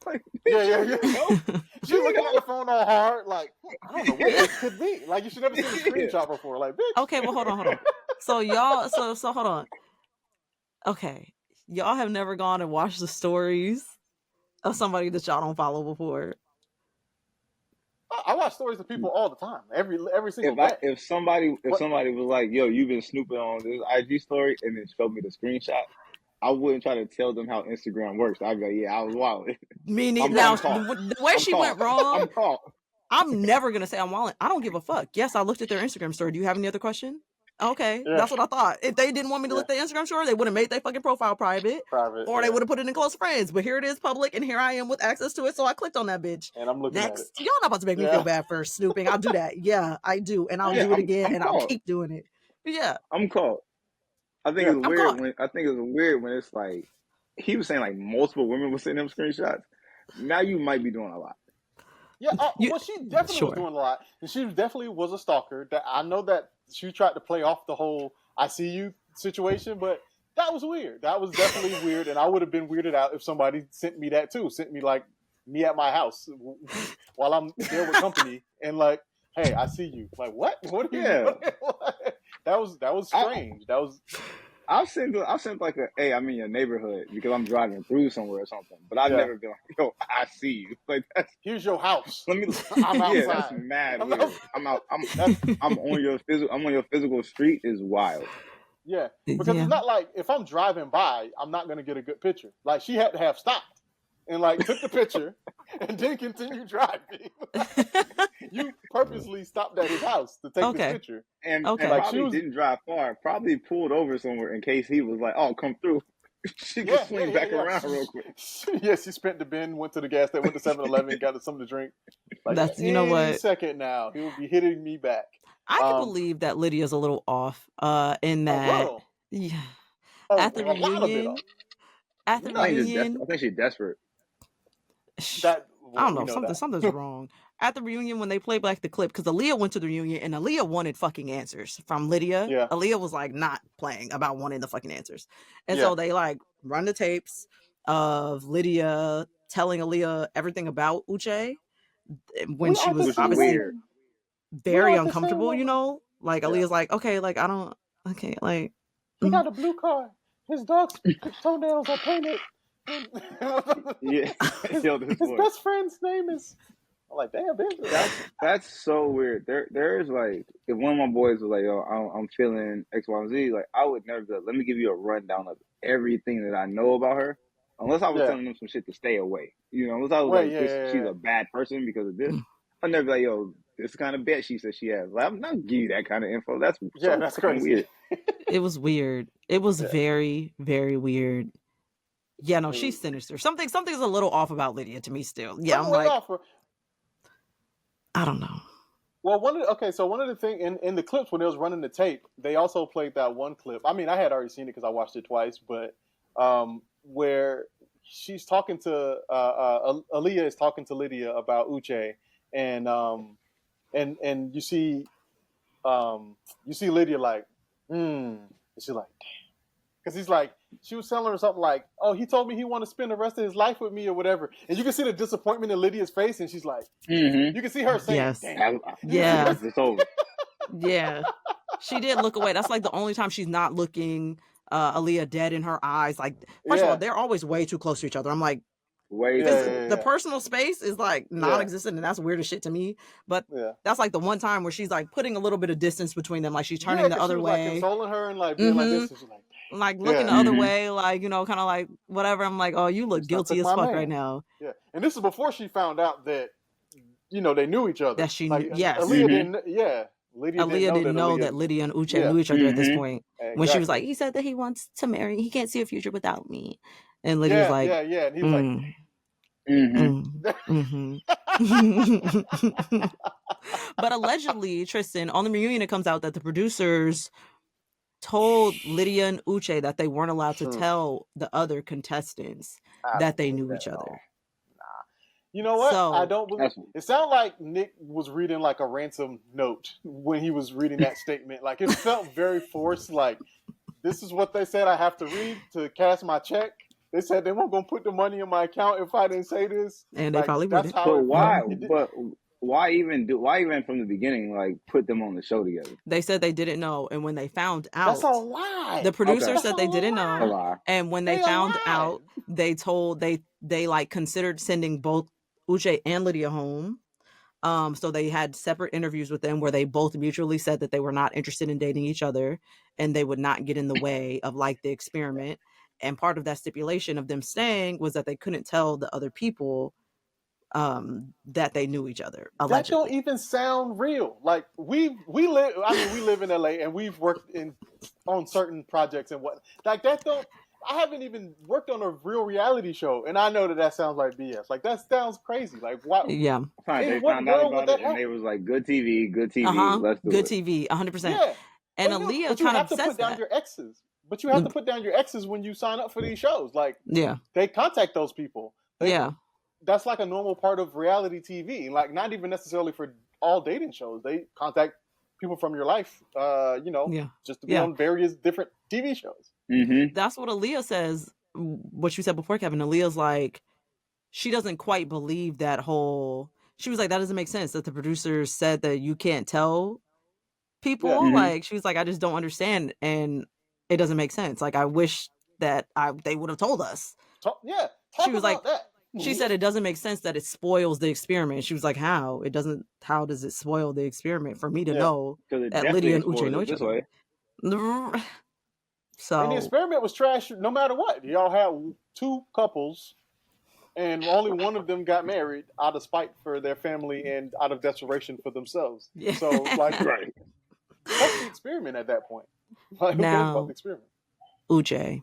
Like, yeah. She looking at the phone all hard, like, I don't know what this could be. Like, you should never seen a screenshot before. Like, bitch. Okay, well, hold on. So y'all, so hold on. Okay, y'all have never gone and watched the stories of somebody that y'all don't follow before. I watch stories of people all the time, every single day. If somebody was like, "Yo, you've been snooping on this IG story," and then showed me the screenshot, I wouldn't try to tell them how Instagram works. I'd be like, "Yeah, I was wild." Me neither. Now, the way she went wrong, I'm never gonna say I'm wild. I don't give a fuck. Yes, I looked at their Instagram story. Do you have any other question? Okay, that's what I thought. If they didn't want me to look at their Instagram story, they would have made their fucking profile private or they would have put it in close friends. But here it is public, and here I am with access to it, so I clicked on that bitch. And I'm looking next. at it. Y'all not about to make me feel bad for snooping. I'll do that. Yeah, I do, and I'll do it again, and I'll keep doing it. But yeah, I'm caught. I think it's weird when it's like he was saying like multiple women were sending him screenshots. Now you might be doing a lot. Yeah, well, she definitely was doing a lot, and she definitely was a stalker. That I know that she tried to play off the whole "I see you" situation, but that was weird. That was definitely weird, and I would have been weirded out if somebody sent me that too. Sent me like me at my house while I'm there with company, and like, "Hey, I see you." Like, what? What are you doing? That was strange. I sent like a, "Hey, I'm in your neighborhood," because I'm driving through somewhere or something. But I've never been like, "Yo, I see you." Like, here's your house. I'm outside. Yeah, that's mad weird. I'm on your physical street is wild. Yeah, because it's not like if I'm driving by, I'm not gonna get a good picture. Like, she had to have stopped and like took the picture and then continue driving. You purposely stopped at his house to take the picture. And probably didn't drive far. Probably pulled over somewhere in case he was like, "Oh, come through." She could swing back around real quick. Yeah, she spent the bin, went to the gas station, went to 7-Eleven, got something to drink. Like, that's, you know what? Second now, he will be hitting me back. I can believe that Lydia's a little off in that. Yeah. At the reunion. I think she's desperate. I don't know. Something's wrong. At the reunion, when they played back the clip, because Aaliyah went to the reunion and Aaliyah wanted fucking answers from Lydia. Yeah. Aaliyah was like not playing about wanting the fucking answers. And so they like run the tapes of Lydia telling Aaliyah everything about Uche when she was obviously very uncomfortable, you know? Like Aaliyah's like, okay, like I don't, okay, like. He got a blue car. His dog's toenails are painted. His best friend's name is. I'm like, damn, bitch. That's so weird. There's like, if one of my boys was like, "Yo, I'm feeling X, Y, and Z," like I would never be like, "Let me give you a rundown of everything that I know about her," unless I was telling them some shit to stay away. You know, unless I was she's a bad person because of this. I'd never be like, "Yo, this kind of bet she says she has." Like, I'm not giving you that kind of info. That's crazy. Weird. It was weird. It was very, very weird. Yeah, no, she's sinister. Something's a little off about Lydia to me still. Yeah, I'm like, I don't know. Well, one of the things in the clips when they was running the tape, they also played that one clip. I mean, I had already seen it because I watched it twice, but where she's talking to Aaliyah is talking to Lydia about Uche, and you see Lydia like, and she's like, because he's like, she was telling her something like, oh, he told me he want to spend the rest of his life with me or whatever. And you can see the disappointment in Lydia's face, and she's like, you can see her saying, Yes. damn. Yeah. It's over. Yeah. She did look away. That's like the only time she's not looking Aaliyah dead in her eyes. Like, first of all, they're always way too close to each other. I'm like, the personal space is like non-existent, and that's weird as shit to me. But that's like the one time where she's like putting a little bit of distance between them, like she's turning the other way, like consoling her and like being like this, and she's like looking the other way, like, you know, kind of like whatever. I'm like, oh, you look guilty as fuck right now. Yeah, and this is before she found out that, you know, they knew each other. That she like, yes, Aaliyah didn't. Yeah. Lydia didn't know that Lydia and Uche knew each other at this point. Exactly. When she was like, he said that he wants to marry, he can't see a future without me. And Lydia was like, and he was like, But allegedly, Tristan, on the reunion, it comes out that the producers told Lydia and Uche that they weren't allowed to tell the other contestants that they knew each other. You know what? So, I don't believe it. Sounded like Nick was reading like a ransom note when he was reading that statement. Like, it felt very forced. Like, this is what they said I have to read to cash my check. They said they weren't going to put the money in my account if I didn't say this. And they probably wouldn't. But why? But why even from the beginning, like, put them on the show together? They said they didn't know, and when they found out, that's a lie. The producer said they didn't know, and when they found out, they told they like considered sending both Uche and Lydia home. So they had separate interviews with them where they both mutually said that they were not interested in dating each other, and they would not get in the way of like the experiment. And part of that stipulation of them staying was that they couldn't tell the other people that they knew each other. Allegedly. That don't even sound real. Like we live in LA and we've worked on certain projects and what like that don't. I haven't even worked on a real reality show, and I know that sounds like BS. Like, that sounds crazy. Like, why? Yeah. They found out about it, and they was like, "Good TV, good TV, let's do good it." TV, 100%. Yeah. And Aaliyah kind of says that. But you have to put down your exes. But you have to put down your exes when you sign up for these shows. Like, they contact those people. That's like a normal part of reality TV. Like, not even necessarily for all dating shows. They contact people from your life, just to be on various different TV shows. Mm-hmm. That's what Aaliyah says. What you said before, Kevin. Aaliyah's like, she doesn't quite believe that whole. She was like, that doesn't make sense that the producers said that you can't tell people. Yeah. Mm-hmm. Like, she was like, I just don't understand, and it doesn't make sense. Like, I wish that they would have told us. She was like that. She said it doesn't make sense that it spoils the experiment. She was like, how? It doesn't. How does it spoil the experiment for me to know that Lydia and Uche know each other? So, and the experiment was trash no matter what. Y'all had two couples, and only one of them got married out of spite for their family and out of desperation for themselves. Yeah. So, like, fuck the experiment at that point. Like, now, fuck the experiment. Uche.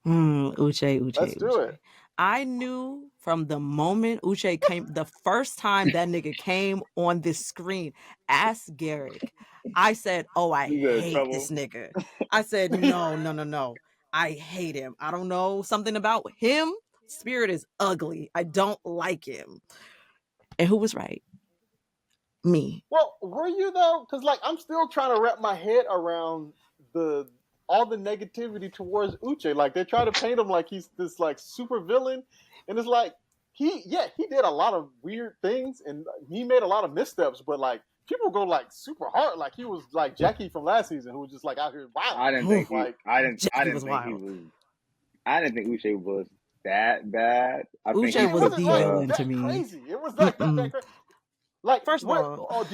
Uche. Let's do it. I knew from the moment Uche came, the first time that nigga came on this screen, ask Garrick. I said, oh, I hate this nigga. I said, no. I hate him. I don't know. Something about him. Spirit is ugly. I don't like him. And who was right? Me. Well, were you though? Because like I'm still trying to wrap my head around all the negativity towards Uche. Like they try to paint him like he's this like super villain, and it's like he did a lot of weird things and he made a lot of missteps, but like people go like super hard, like he was like Jackie from last season who was just like out here wild. I didn't think Uche was that bad. Uche was the villain to me. Crazy. It was like that crazy. Like first of all,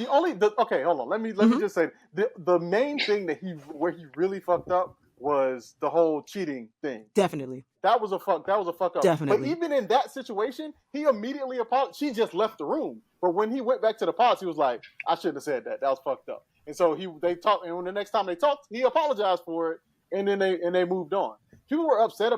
okay, hold on. Let me just say the main thing where he really fucked up was the whole cheating thing. Definitely. That was a fuck up. Definitely. But even in that situation, he immediately apologized. She just left the room. But when he went back to the pods, he was like, I shouldn't have said that. That was fucked up. And so they talked, and when the next time they talked, he apologized for it, and then they moved on. People were upset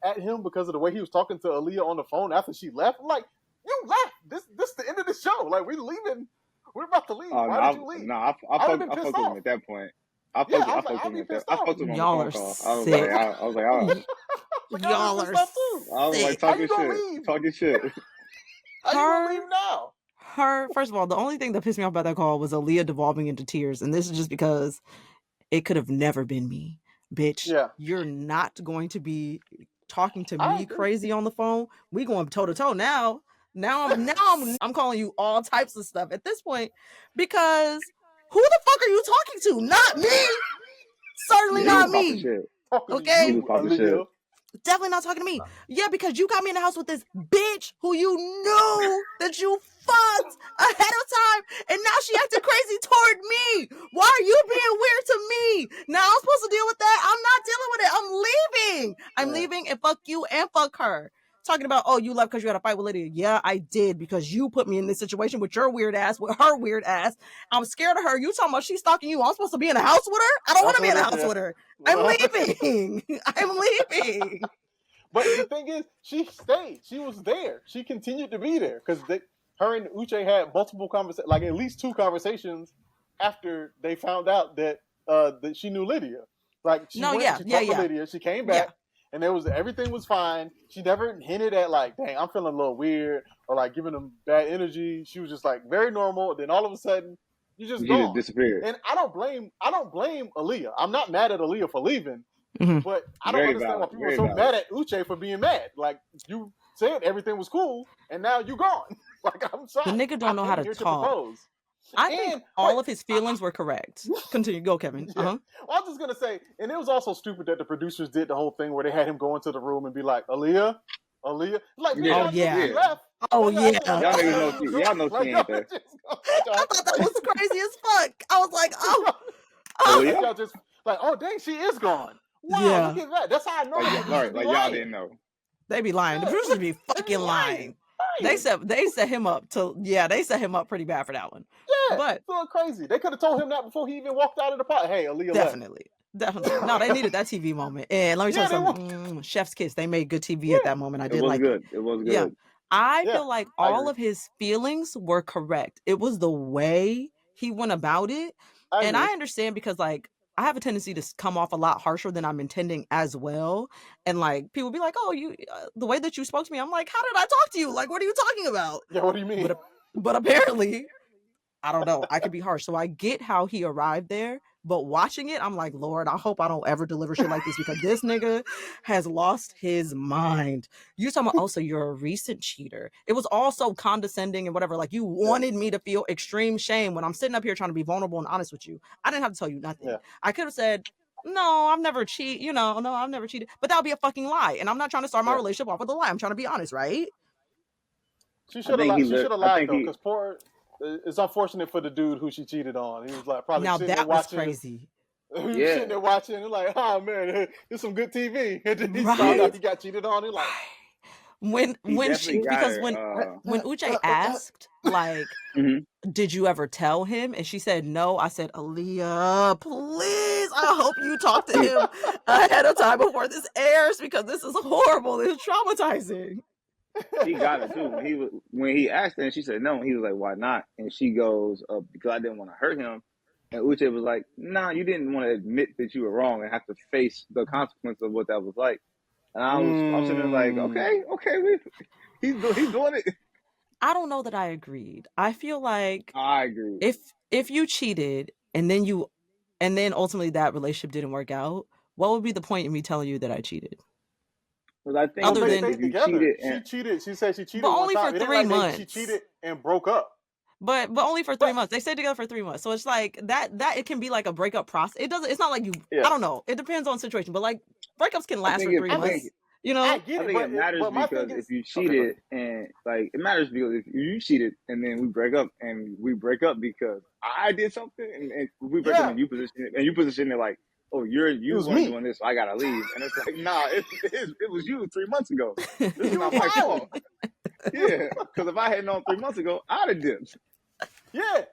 at him because of the way he was talking to Aaliyah on the phone after she left. I'm like, you left. This is the end of the show. Like, we're leaving. We're about to leave. Why did you leave? No, I fucked with him at that point. I fucked with him. Y'all are sick. I was like, oh. Y'all are sick. I was like, talking shit. How you gonna leave now? First of all, the only thing that pissed me off about that call was Aaliyah devolving into tears. And this is just because it could have never been me. Bitch, Yeah. you're not going to be talking to I me agree. crazy on the phone. We going toe to toe now. Now I'm calling you all types of stuff at this point because who the fuck are you talking to? Not me. Certainly He not was popping me. shit. Talking to Okay. He you, was popping Aaliyah. shit. Definitely not talking to me. Yeah, because you got me in the house with this bitch who you knew that you fucked ahead of time, and now she acting crazy toward me. Why are you being weird to me? Now I'm supposed to deal with that. I'm not dealing with it. I'm leaving. I'm leaving, and fuck you and fuck her. Talking about, oh, you left because you had a fight with Lydia. Yeah, I did, because you put me in this situation with your weird ass, with her weird ass. I'm scared of her. You talking about she's stalking you. I'm supposed to be in the house with her? I don't want to be in the house with her. I'm leaving. I'm leaving. But the thing is, she stayed. She was there. She continued to be there because her and Uche had multiple conversations, like at least 2 conversations after they found out that she knew Lydia. Like she talked to Lydia. She came back, and everything was fine. She never hinted at like, "Dang, I'm feeling a little weird," or like giving them bad energy. She was just like very normal. Then all of a sudden, you just gone. Just disappeared. And I don't blame Aaliyah. I'm not mad at Aaliyah for leaving. Mm-hmm. But I don't understand why people are so mad at Uche for being mad. Like, you said everything was cool, and now you gone. Like, I'm sorry. The nigga don't know how to talk. I think all of his feelings were correct. Continue. Go, Kevin. Yeah. Well, I was just going to say, and it was also stupid that the producers did the whole thing where they had him go into the room and be like, Aaliyah? Like, Left. Y'all know she ain't there. I thought that was crazy as fuck. I was like, Y'all just like, oh, dang, she is gone. Wow, look at that. That's how I know. Like y'all didn't know. They be lying. The producers be fucking lying. They set him up they set him up pretty bad for that one. Yeah, but so crazy. They could have told him that before he even walked out of the pot. Hey, Aaliyah definitely. No, they needed that TV moment. And let me tell you something. Chef's kiss. They made good TV at that moment. I did like it. It was good. Yeah. I feel like all of his feelings were correct. It was the way he went about it. I understand because like I have a tendency to come off a lot harsher than I'm intending as well. And like people be like, oh, you the way that you spoke to me, I'm like, how did I talk to you? Like, what are you talking about? Yeah, what do you mean? But apparently, I don't know. I could be harsh. So I get how he arrived there. But watching it, I'm like, Lord, I hope I don't ever deliver shit like this because this nigga has lost his mind. You're talking about, also, you're a recent cheater. It was all so condescending and whatever. Like, you wanted me to feel extreme shame when I'm sitting up here trying to be vulnerable and honest with you. I didn't have to tell you nothing. Yeah. I could have said, no, I've never cheated. No, I've never cheated. But that would be a fucking lie. And I'm not trying to start my relationship off with a lie. I'm trying to be honest, right? She should have lied, though, because it's unfortunate for the dude who she cheated on. He was like probably sitting there watching. Crazy. He was sitting there watching and like, oh man, there's some good TV. And then he found out he got cheated on. He's like, when Uche asked, like, did you ever tell him? And she said no. I said, Aaliyah, please, I hope you talk to him ahead of time before this airs because this is horrible. This is traumatizing. He got it too. When he asked her and she said no, and he was like, why not? And she goes, because I didn't want to hurt him. And Uche was like, nah, you didn't want to admit that you were wrong and have to face the consequence of what that was like. And I was sitting there like, okay, he's doing it. I don't know that I agreed. I feel like I agree. If you cheated and then ultimately that relationship didn't work out, what would be the point in me telling you that I cheated? I think other than she cheated. She said she cheated, but only for 3 months. She cheated and broke up. But only for 3 months. They stayed together for 3 months. So it's like that it can be like a breakup process. It's not like you. Yeah. I don't know. It depends on the situation. But like breakups can last for 3 months. I think it matters because if you cheated and like it matters because if you cheated and then we break up because I did something and we break up and you position it like, oh, you weren't doing this, so I gotta leave. And it's like, nah, it was you 3 months ago. This is not my fault. Yeah, because if I had known 3 months ago, I'd have dipped. Yeah,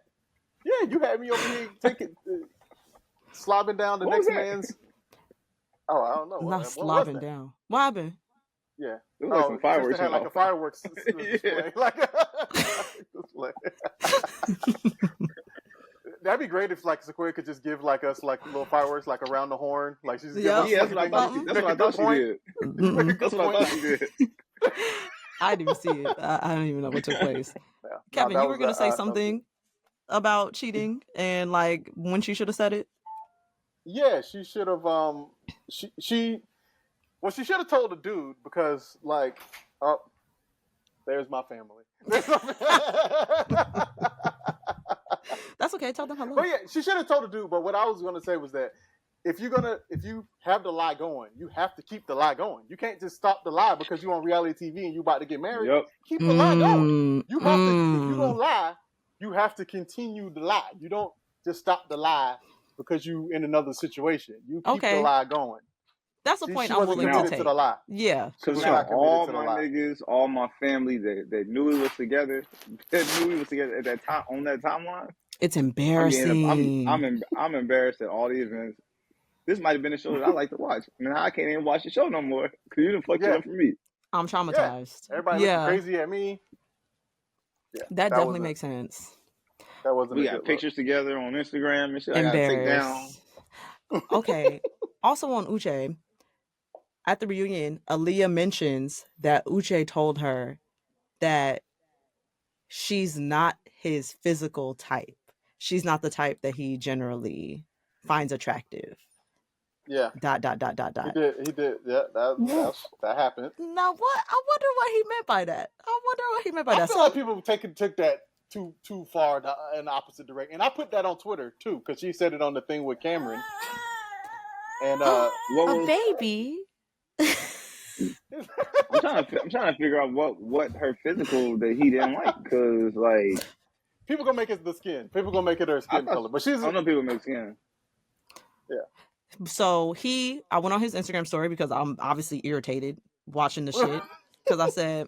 you had me over here slobbing down the next man's. Oh, I don't know. Not slobbing down. What happened? Yeah, it was like some fireworks. Had like a fireworks display. That'd be great if like Sequoia could just give like us like little fireworks like around the horn. Like she's that's what I thought she did. That's what I thought she did. I didn't even see it. I don't even know what took place. Yeah. Kevin, you were gonna say something about cheating and like when she should have said it. Yeah, she should have. She should have told the dude because like, oh, there's my family. That's okay. Tell them hello. But yeah, she should have told the dude. But what I was gonna say was that if you have the lie going, you have to keep the lie going. You can't just stop the lie because you're on reality TV and you about to get married. Yep. Keep the lie going. You have to. If you gonna lie, you have to continue the lie. You don't just stop the lie because you in another situation. You keep the lie going. That's a point I'm willing to take. To the lie. Yeah. Because all my niggas, all my family that knew we was together, at that time on that timeline. It's embarrassing. I'm embarrassed at all the events. This might have been a show that I like to watch. I mean, I can't even watch the show no more because you done fucked it up for me. I'm traumatized. Yeah. Everybody looking crazy at me. Yeah, that definitely makes sense. That wasn't. We got pictures together on Instagram and shit. I gotta take down. Okay. Also on Uche, at the reunion, Aaliyah mentions that Uche told her that she's not his physical type. She's not the type that he generally finds attractive. Yeah. ... He did. Yeah, that happened. Now what? I wonder what he meant by that. I feel like people took that too far in the opposite direction. And I put that on Twitter too, because she said it on the thing with Cameron. And a baby. I'm trying to figure out what her physical that he didn't like, because like people gonna make it the skin. People gonna make it her skin color. But I know people make skin. Yeah. So I went on his Instagram story because I'm obviously irritated watching the shit. Because I said,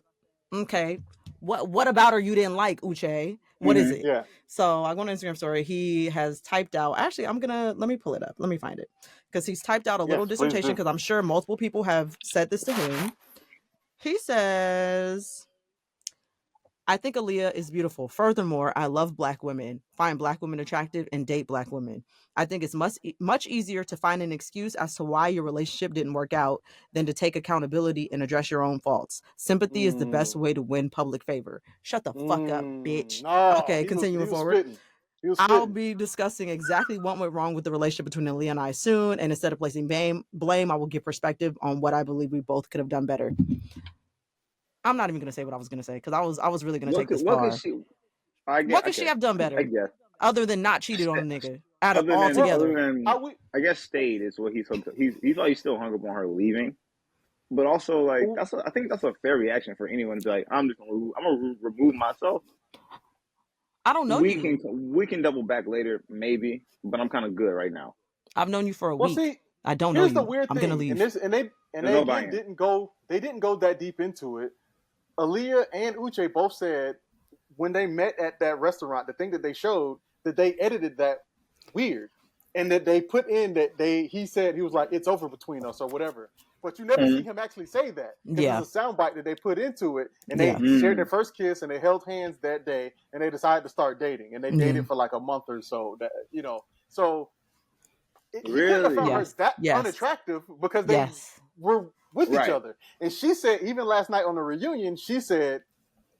okay, what about her you didn't like, Uche? What is it? Yeah. So I go on Instagram story. He has typed out. Actually, let me pull it up. Let me find it. Because he's typed out a little dissertation, because I'm sure multiple people have said this to him. He says, I think Aaliyah is beautiful. Furthermore, I love Black women, find Black women attractive, and date Black women. I think it's much easier to find an excuse as to why your relationship didn't work out than to take accountability and address your own faults. Sympathy is the best way to win public favor. Shut the fuck up, bitch. No, okay, continuing forward. I'll be discussing exactly what went wrong with the relationship between Aaliyah and I soon, and instead of placing blame, I will give perspective on what I believe we both could have done better. I'm not even going to say what I was going to say, because I was really going to take this far. What could she have done better? I guess. Other than not cheated on a nigga out of all together. I guess stayed is what he's still hung up on her leaving. But also, like, I think that's a fair reaction for anyone to be like, I'm gonna remove myself. I don't know you. We can double back later, maybe, but I'm kind of good right now. I've known you for a week. See, I don't know you. The weird I'm thing, gonna leave. They didn't go that deep into it. Aaliyah and Uche both said when they met at that restaurant, the thing that they showed, that they edited that weird, and that they put in that he said, he was like, it's over between us or whatever. But you never see him actually say that. Yeah. It's a soundbite that they put into it, and they shared their first kiss, and they held hands that day, and they decided to start dating, and they dated for like a month or so. That so he couldn't have found her that unattractive because they were with each other. And she said, even last night on the reunion, she said,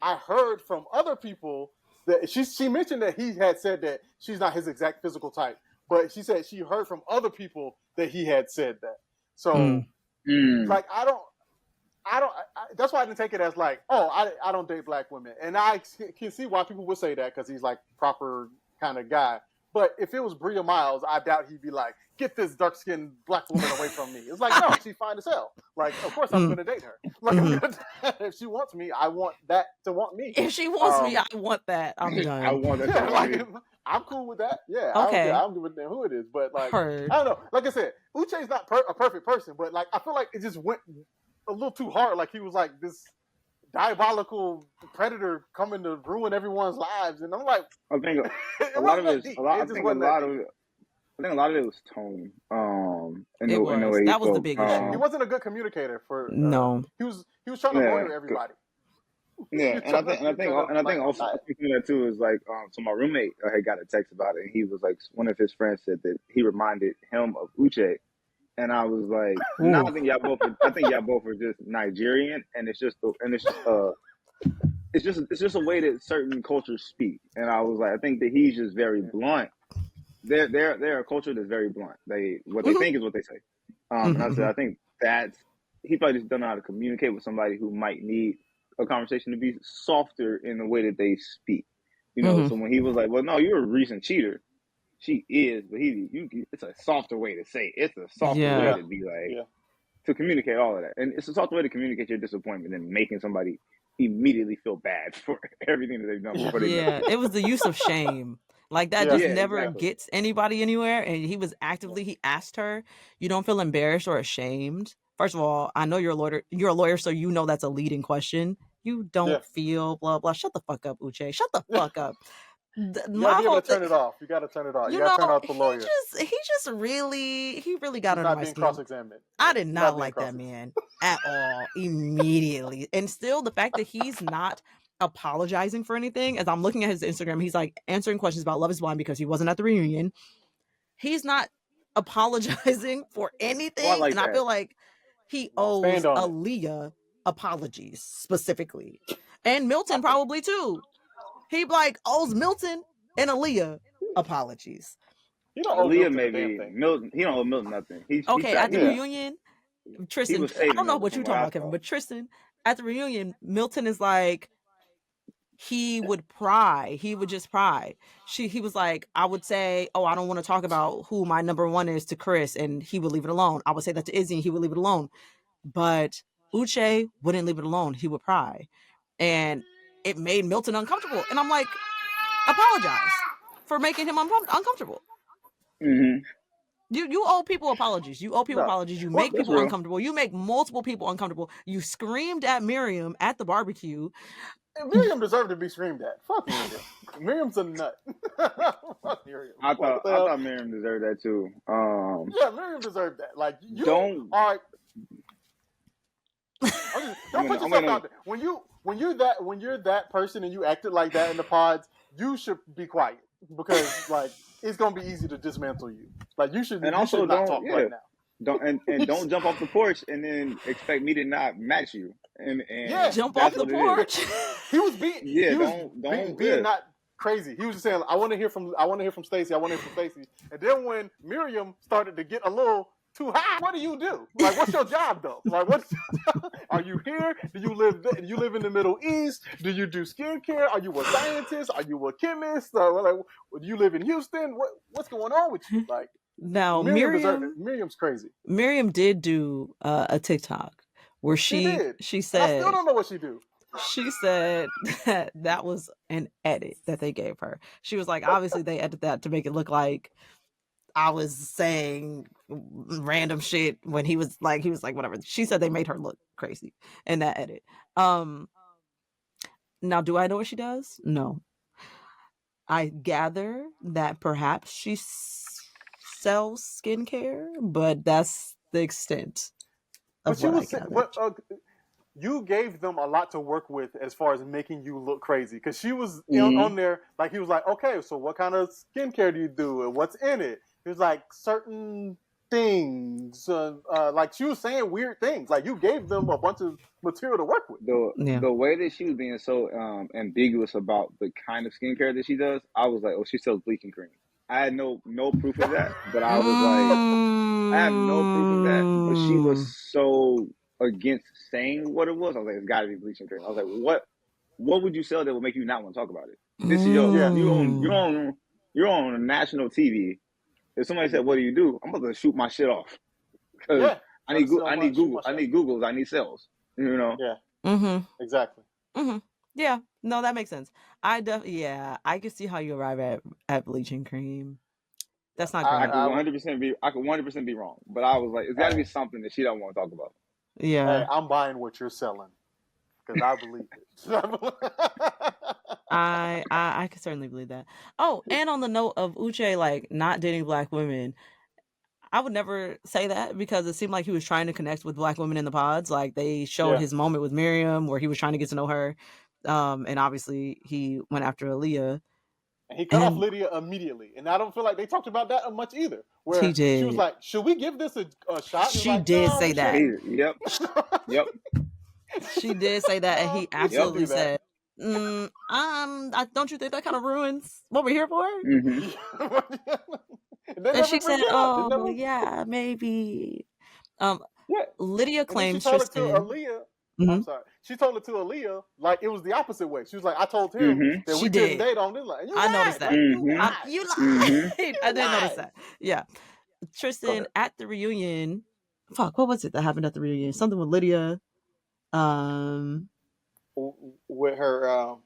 I heard from other people that she mentioned that he had said that she's not his exact physical type, but she said she heard from other people that he had said that. So like, I don't, that's why I didn't take it as like, oh, I don't date Black women. And I can see why people would say that, because he's like proper kind of guy. But if it was Bria Miles, I doubt he'd be like, get this dark-skinned Black woman away from me. It's like, no, she's fine as hell. Like, of course I'm going to date her. Like, if she wants me, I want that to want me. If she wants me, I want want that. I'm done. I want that to want me. I'm cool with that. Yeah. Okay. I don't give a damn who it is. But, like, I don't know. Like I said, Uche's not a perfect person, but, like, I feel like it just went a little too hard. Like, he was like this diabolical predator coming to ruin everyone's lives, and I'm like, I think a lot of it was tone. That was the big issue. He wasn't a good communicator for. No, he was trying to lawyer everybody. Yeah, and I think also that too is like, so my roommate had got a text about it, and he was like, one of his friends said that he reminded him of Uche. And I was like, no, I think y'all both are just Nigerian, and it's just it's just a way that certain cultures speak, and I was like, I think that he's just very blunt. They're a culture that's very blunt. What they think is what they say. And I said, I think that's he probably just doesn't know how to communicate with somebody who might need a conversation to be softer in the way that they speak. You know, so when he was like, "Well, no, you're a recent cheater," she is, but it's a softer way to say it. It's a softer way to be like to communicate all of that, and it's a softer way to communicate your disappointment than making somebody immediately feel bad for everything that they've done before they Yeah, it was the use of shame. Like that just never gets anybody anywhere. And he was he asked her, you don't feel embarrassed or ashamed? First of all, I know you're a lawyer, so you know that's a leading question. You don't feel blah, blah. Shut the fuck up, Uche. Shut the fuck up. You gotta be able to turn it off. You gotta turn it off. You gotta turn off the lawyer. He really got under my skin. Cross-examined. I did not like that man at all immediately. And still the fact that he's not apologizing for anything, as I'm looking at his Instagram, he's like answering questions about Love is Blind because he wasn't at the reunion. He's not apologizing for anything. And I feel like he owes Aaliyah apologies specifically. And Milton probably too. He owes Milton and Aaliyah apologies. He don't owe Aaliyah maybe Milton. He don't owe Milton nothing. At the reunion, Tristan. I don't know what you're talking about, Kevin, but Tristan at the reunion, Milton is like he would pry. He would just pry. He was like, I would say, oh, I don't want to talk about who my number one is to Chris, and he would leave it alone. I would say that to Izzy, and he would leave it alone. But Uche wouldn't leave it alone. He would pry, and it made Milton uncomfortable. And I'm like, apologize for making him uncomfortable. Mm-hmm. You owe people apologies. You owe people apologies. You make people uncomfortable. You make multiple people uncomfortable. You screamed at Miriam at the barbecue. Miriam deserved to be screamed at. Fuck Miriam. Miriam's a nut. Fuck Miriam. I thought Miriam deserved that too. Yeah, Miriam deserved that. Like you don't. All right. Don't put yourself out there. When you're that person and you acted like that in the pods, you should be quiet because like it's gonna be easy to dismantle you. Like you should. And also not talk right now. Don't jump off the porch and then expect me to not match you. And jump off the porch. He was being being not crazy. He was just saying, I want to hear from Stacey. And then when Miriam started to get a little too high, what do you do? Like, what's your job though? Like, are you here? Do you live in the Middle East? Do you do skincare? Are you a scientist? Are you a chemist? Do you live in Houston? What's going on with you? Like, now Miriam's crazy. Miriam did do a TikTok where she said, I still don't know what she do. She said that was an edit that they gave her. She was like, obviously they edited that to make it look like I was saying random shit when he was like whatever. She said they made her look crazy in that edit. Now, do I know what she does? No. I gather that perhaps she sells skincare, but that's the extent of what I gathered. You gave them a lot to work with as far as making you look crazy. Because she was on there, like, he was like, okay, so what kind of skincare do you do? And what's in it? It was like certain things. Like, she was saying weird things. Like, you gave them a bunch of material to work with. The way that she was being so ambiguous about the kind of skincare that she does, I was like, oh, she sells bleaching cream. I had no proof of that. But I was like, I have no proof of that. But she was so against saying what it was. I was like, it's got to be bleaching cream. I was like, what would you sell that would make you not want to talk about it? This is you're on national TV. If somebody said, what do you do? I'm about to shoot my shit off. Because I need Google. I need Googles. I need sales. You know? Yeah. Mm-hmm. Exactly. Mm-hmm. Yeah. No, that makes sense. I can see how you arrive at bleaching cream. That's not great. I could 100% be wrong. But I was like, it's got to be something that she don't want to talk about. Yeah. Hey, I'm buying what you're selling because I believe it. I could certainly believe that. Oh, and on the note of Uche like not dating black women, I would never say that because it seemed like he was trying to connect with black women in the pods. Like they showed his moment with Miriam where he was trying to get to know her, and obviously he went after Aaliyah. And he cut off Lydia immediately, and I don't feel like they talked about that much either. Where he did. She was like, "Should we give this a shot?" She did say that. Yep. She did say that, and he absolutely said, Don't you think that kind of ruins what we're here for? Mm-hmm. And she said, "Oh, yeah, maybe." Yeah. Lydia And then she claims told it to Tristan. Aaliyah. Mhm. I'm sorry. She told it to Aaliyah like it was the opposite way. She was like, I told him Mm-hmm. that She we couldn't did. date on this. Like, I noticed that. Like, you Mm-hmm. lied. You lied. Mm-hmm. I did notice that. Yeah. Tristan at the reunion. Fuck, what was it that happened at the reunion? Something with Lydia. With her, I don't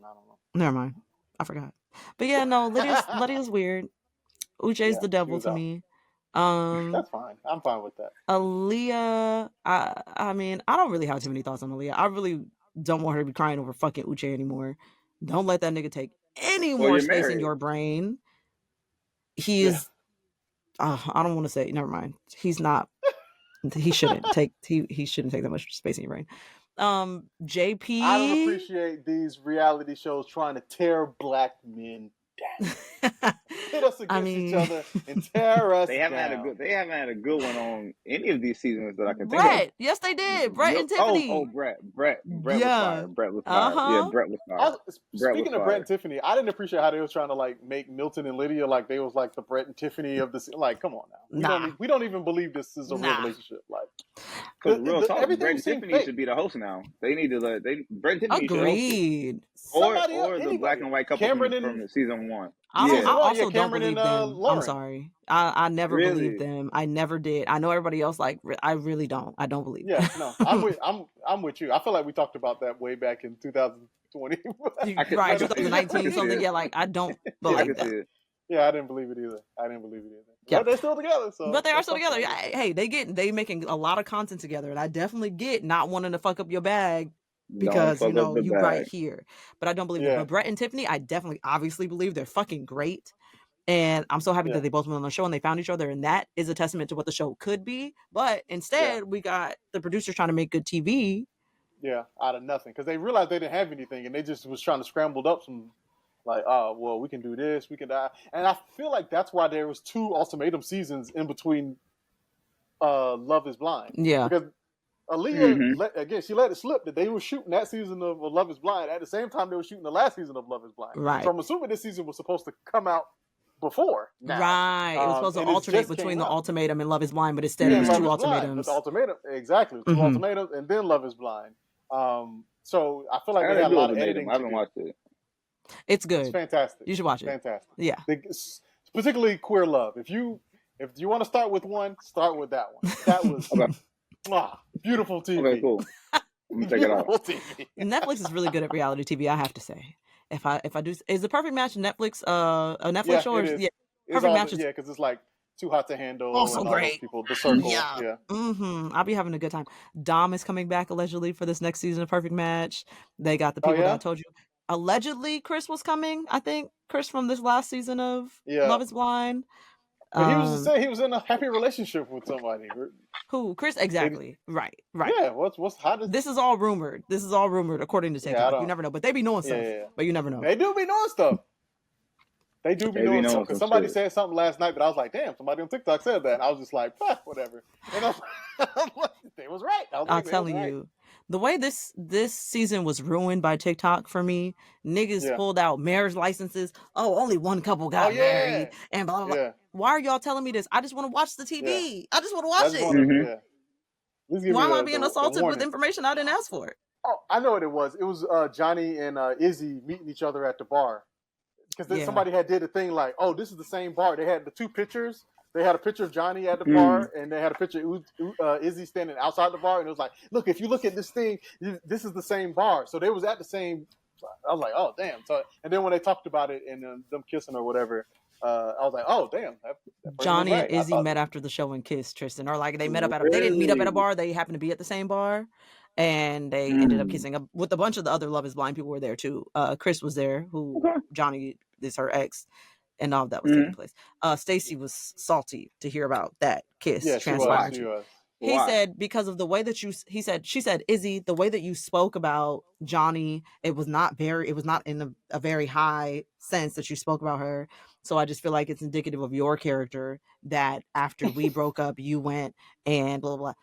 know. Never mind. I forgot. But yeah, no, Lydia's weird. Uche's the devil to me. That's fine. I'm fine with that. Aaliyah, I mean, I don't really have too many thoughts on Aaliyah. I really don't want her to be crying over fucking Uche anymore. Don't let that nigga take any more space in your brain. He is. I don't want to say. Never mind. He's not. He shouldn't take. He shouldn't take that much space in your brain. JP. I don't appreciate these reality shows trying to tear black men down. Pit us against each other and tear us They haven't had a good one on any of these seasons that I can think of. Yes, they did. Brett and Tiffany. Brett was fire. Brett was fire. Yeah, Brett was fire. Speaking of Brett and Tiffany, I didn't appreciate how they was trying to like make Milton and Lydia like they was like the Brett and Tiffany of the like. Come on now, we don't even believe this is a real relationship. Like, because real talk, Brett and Tiffany should be the host now. They need to Brett and Tiffany agreed. Or the black and white couple from season 1. I also don't believe them. I'm sorry. I never believed them. I never did. I know everybody else I really don't. I don't believe them. No. I'm with you. I feel like we talked about that way back in 2020. Right, 2019 something. Yeah, like I don't believe that. Yeah, I didn't believe it either. Yeah. But they're still together. But they are still together. Hey, they making a lot of content together, and I definitely get not wanting to fuck up your bag because you right here. But I don't believe it. But Brett and Tiffany, I definitely obviously believe they're fucking great. And I'm so happy that they both went on the show and they found each other, and that is a testament to what the show could be. But instead, we got the producers trying to make good TV. Yeah, out of nothing, because they realized they didn't have anything, and they just was trying to scramble up some, like, oh, well, we can do this, we can die, and I feel like that's why there was 2 ultimatum seasons in between Love Is Blind. Yeah, because Aaliyah, she let it slip that they were shooting that season of Love Is Blind at the same time they were shooting the last season of Love Is Blind. Right. So I'm assuming this season was supposed to come out before. Now. Right. It was supposed to alternate between the ultimatum and Love Is Blind, but instead it was 2 ultimatums. Exactly. 2 ultimatums and then Love Is Blind. So I feel like they had a lot of editing. I haven't watched it. It's good. It's fantastic. You should watch it. Fantastic. Yeah. Particularly queer love. If you want to start with one, start with that one. That was beautiful TV. Okay, cool. I'm check it out. Netflix is really good at reality TV, I have to say. If I do, is The Perfect Match Netflix a Netflix show? Perfect Match. Yeah, because it's like Too Hot to Handle. Also great. People, The Circle. Yeah. I'll be having a good time. Dom is coming back allegedly for this next season of Perfect Match. They got the people that I told you. Allegedly, Chris was coming. I think Chris from this last season of Love Is Blind. But he was saying he was in a happy relationship with somebody. Who? Chris? Exactly. Right. Yeah. How does this is all rumored? This is all rumored according to TikTok. You never know, but they be knowing stuff. But you never know. They do be knowing stuff. Because somebody said something last night, but I was like, damn, somebody on TikTok said that. And I was just like, whatever. And they was right. I'm telling you. The way this season was ruined by TikTok for me, niggas pulled out marriage licenses. Oh, only one couple got married and blah, blah, blah. Why are y'all telling me this? I just want to watch the TV. I just want to watch it. Why am I being assaulted with information I didn't ask for? Oh, I know what it was. It was Johnnie and Izzy meeting each other at the bar. Because somebody had did a thing like, oh, this is the same bar. They had the 2 pictures. They had a picture of Johnnie at the bar, and they had a picture of Izzy standing outside the bar. And it was like, look, if you look at this thing, this is the same bar. So they was at the same. I was like, oh, damn. So, and then when they talked about it and them kissing or whatever, I was like, oh, damn. That Johnnie and Izzy met after the show and kissed Tristan. Or like they met up at they didn't meet up at a bar. They happened to be at the same bar. And they ended up kissing with a bunch of the other Love Is Blind people were there too. Chris was there, who Johnnie is her ex, and all of that was taking place. Stacey was salty to hear about that kiss transpiring. She was. He said because of the way that she said, Izzy, the way that you spoke about Johnnie, it was not in a very high sense that you spoke about her. So I just feel like it's indicative of your character that after we broke up, you went and blah, blah, blah.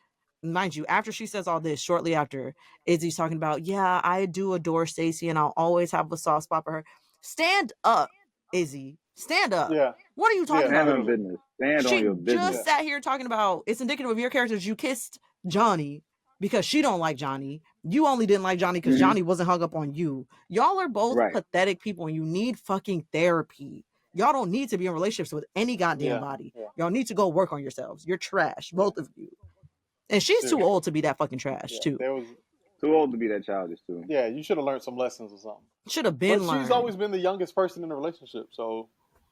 mind you, after she says all this, shortly after, Izzy's talking about, yeah, I do adore Stacey and I'll always have a soft spot for her. Stand up, Izzy. Stand up. Yeah. What are you talking Stand about? on business. Stand on She your business. just sat here talking about it's indicative of your characters. You kissed Johnnie because she don't like Johnnie. You only didn't like Johnnie because Johnnie wasn't hung up on you. Y'all are both pathetic people and you need fucking therapy. Y'all don't need to be in relationships with any goddamn body. Y'all need to go work on yourselves. You're trash, both of you. And she's too old to be that fucking trash too. Too old to be that childish too. Yeah, you should have learned some lessons or something. Should have been learned. She's always been the youngest person in the relationship, so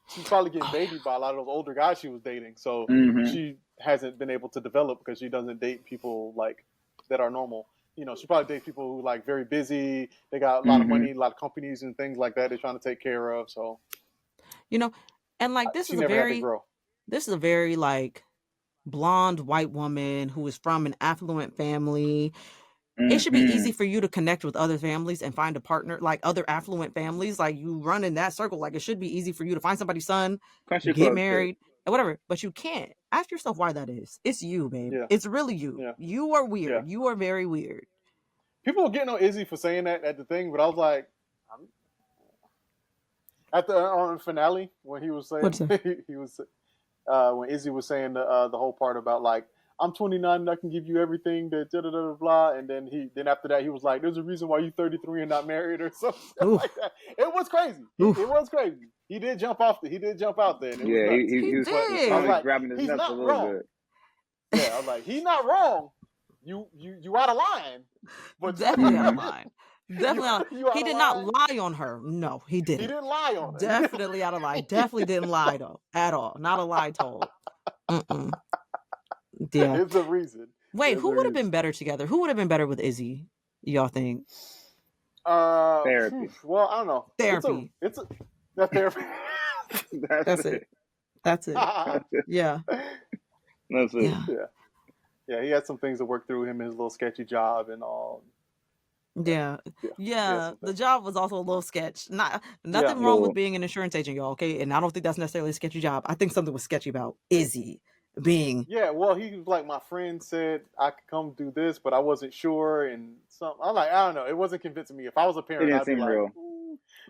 she's probably getting babied by a lot of those older guys she was dating. So she hasn't been able to develop because she doesn't date people like that are normal. You know, she probably dates people who like very busy. They got a lot of money, a lot of companies and things like that they're trying to take care of. So, you know, and like this is a very like blonde white woman who is from an affluent family. It should be easy for you to connect with other families and find a partner, like other affluent families. Like you run in that circle. Like it should be easy for you to find somebody's son, get married, and whatever. But you can't. Ask yourself why that is. It's you, babe. Yeah. It's really you. Yeah. You are weird. Yeah. You are very weird. People were getting on Izzy for saying that at the thing, but I was like, at the on finale when he was saying he was when Izzy was saying the whole part about like, I'm 29 and I can give you everything, blah. And then after that, he was like, there's a reason why you're 33 and not married or something like that. It was crazy. It was crazy. He did jump out there. And yeah, he was probably like, grabbing his nuts a little bit. Yeah, I was like, he's not wrong. You out of line. But definitely out of line. Definitely he did not lie on her. No, he didn't. He didn't lie on her. Definitely out of line. Definitely didn't lie though. At all. Not a lie told. Yeah. There's a reason. Wait, who would have been better together? Who would have been better with Izzy, y'all think? Therapy. Well, I don't know. Therapy. It's a therapy. That's it. That's it. Yeah. That's it. Yeah, he had some things to work through, him and his little sketchy job and all. Yeah. The job was also a little sketch. Nothing wrong with being an insurance agent, y'all, okay? And I don't think that's necessarily a sketchy job. I think something was sketchy about Izzy being. Yeah, well, he was like, my friend said I could come do this, but I wasn't sure. And something. I'm like, I don't know. It wasn't convincing me. If I was a parent, I'd be like, real.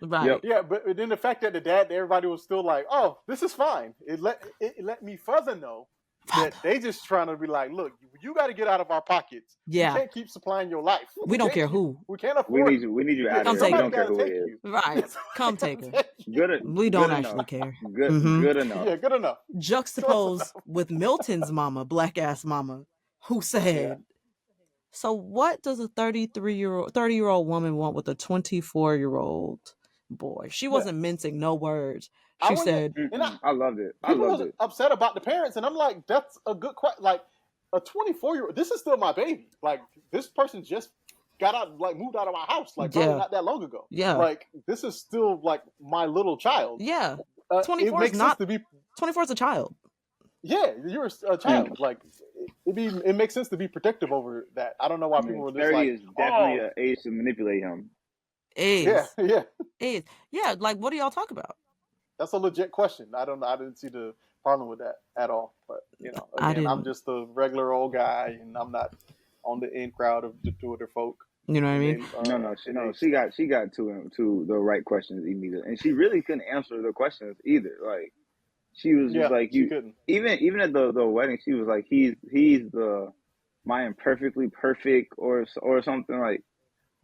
Right. Yep. Yeah, but then the fact that the dad, everybody was still like, oh, this is fine. It let me further know that they just trying to be like, look, you got to get out of our pockets. Yeah. You can't keep supplying your life. We don't care who. We can't afford it. We need you out of here. We don't care who it is. Right. Come take her. We don't actually care. Good enough. Yeah, good enough. Juxtaposed with Milton's mama, black ass mama, who said, so what does a 30-year-old woman want with a 24-year-old boy? She wasn't mincing no words. She said, I loved it. I loved it. Upset about the parents, and I'm like, that's a good question. Like, a 24-year-old, this is still my baby. Like, this person just got out, like, moved out of my house, like, probably not that long ago. Yeah. Like, this is still, like, my little child. Yeah. 24 is not, 24 is a child. Yeah, you're a child. Like, it makes sense to be protective over that. I don't know why people were just 30 like, is definitely an age to manipulate him. Yeah. Like, what do y'all talk about? That's a legit question. I didn't see the problem with that at all. But, you know, again, I'm just a regular old guy, and I'm not on the in crowd of the Twitter folk. You know what I mean? She got to the right questions immediately, and she really couldn't answer the questions either. Like, she was just like, you couldn't. Even at the wedding, she was like, he's the my imperfectly perfect or something like.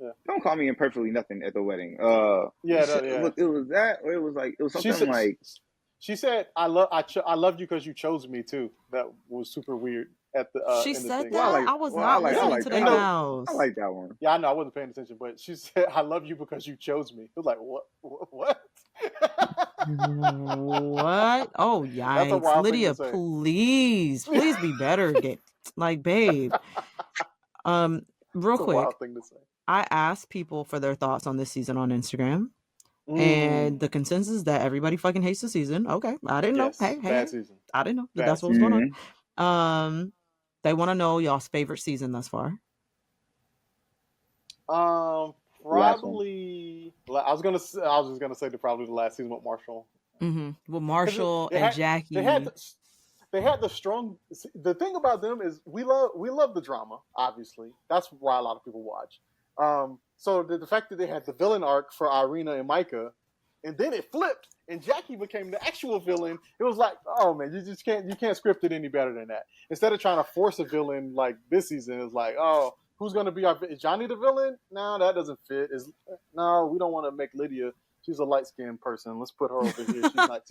Yeah. Don't call me imperfectly nothing at the wedding. Look, it was that, or it was something like. She said, "I loved you because you chose me too." That was super weird. At the she said that I was not listening to the house. I like that one. Yeah, I know I wasn't paying attention, but she said, "I love you because you chose me." It was like, what? What? Oh, yikes. Lydia, please be better. Like, babe. Real quick. Wild thing to say. I asked people for their thoughts on this season on Instagram. And the consensus that everybody fucking hates the season. Okay. I didn't know. Hey. Bad season. I didn't know that that's what was going on. They want to know y'all's favorite season thus far. Probably. I was just gonna say probably the last season with Marshall. With Marshall and Jackie. they had the thing about them is we love the drama, obviously. That's why a lot of people watch. So the fact that they had the villain arc for Irina and Micah, and then it flipped and Jackie became the actual villain, it was like, oh man, you can't script it any better than that. Instead of trying to force a villain like this season, it's like, oh, who's gonna be is Johnnie the villain? No, that doesn't fit. No, we don't want to make Lydia. She's a light-skinned person. Let's put her over here. She's not.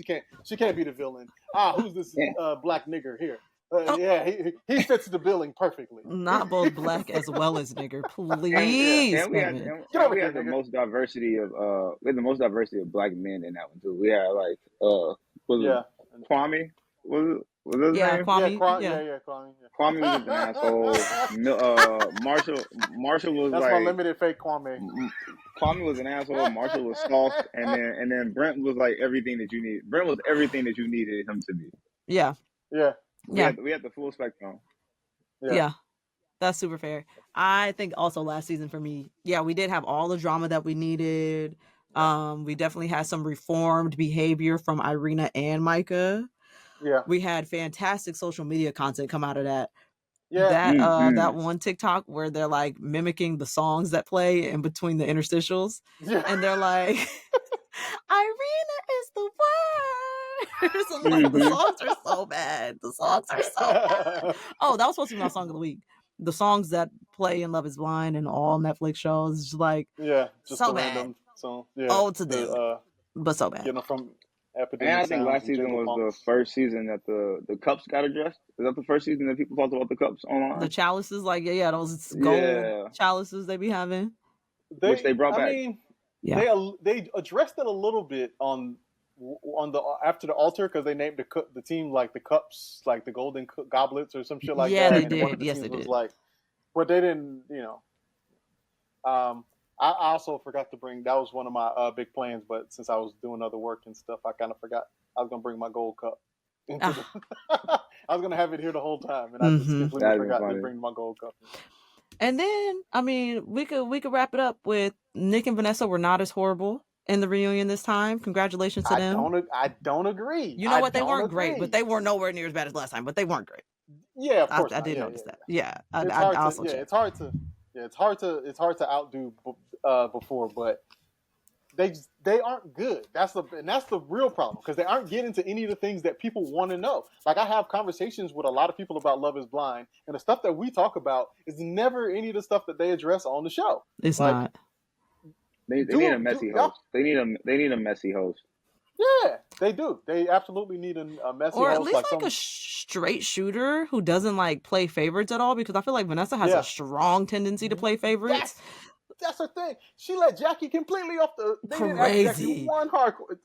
She can't be the villain. Who's this black nigger here? Yeah, he fits the billing perfectly. Not both black as well as nigger, please. And we had the most diversity of black men in that one too. We had like Kwame was his name? Kwame. Kwame. Yeah. Kwame was an asshole. Marshall was that's like my limited fake Kwame. Kwame was an asshole. Marshall was soft, and then Brent was like everything that you need. Brent was everything that you needed him to be. Yeah. We had the full spectrum. Yeah. That's super fair. I think also last season for me, we did have all the drama that we needed. We definitely had some reformed behavior from Irina and Micah. Yeah. We had fantastic social media content come out of that. Yeah. That one TikTok where they're like mimicking the songs that play in between the interstitials. Yeah. And they're like, Irina is the word. So like, the songs are so bad. Oh, that was supposed to be my song of the week. The songs that play in Love is Blind and all Netflix shows, just like just so bad. Random song. To them, but so bad. From and I think last season was the first season that the cups got addressed. Is that the first season that people talked about the cups online? The chalices, like those gold chalices they be having, which they brought back. I mean, they addressed it a little bit on the after the altar because they named the team like the cups, like the golden goblets or some shit like that. Yeah, they and did. Yes, they did. Like, but they didn't, I also forgot to bring. That was one of my big plans, but since I was doing other work and stuff, I kind of forgot. I was gonna bring my gold cup. I was gonna have it here the whole time, and I just completely forgot to bring my gold cup. And then, I mean, we could wrap it up with Nick and Vanessa were not as horrible in the reunion this time. Congratulations to them. I don't agree. You know what? They weren't great, but they weren't nowhere near as bad as last time. But they weren't great. Yeah, of course. I did notice that. Yeah, I also checked. It's hard to outdo before, but they aren't good. That's the real problem because they aren't getting to any of the things that people want to know. Like I have conversations with a lot of people about Love is Blind, and the stuff that we talk about is never any of the stuff that they address on the show. It's like, not. They need a messy host. They need a messy host. Yeah, they do. They absolutely need a messy host. Or at least like a straight shooter who doesn't like play favorites at all, because I feel like Vanessa has a strong tendency to play favorites. That's her thing. She let Jackie completely off the... They crazy. Didn't ask Jackie one hardcore...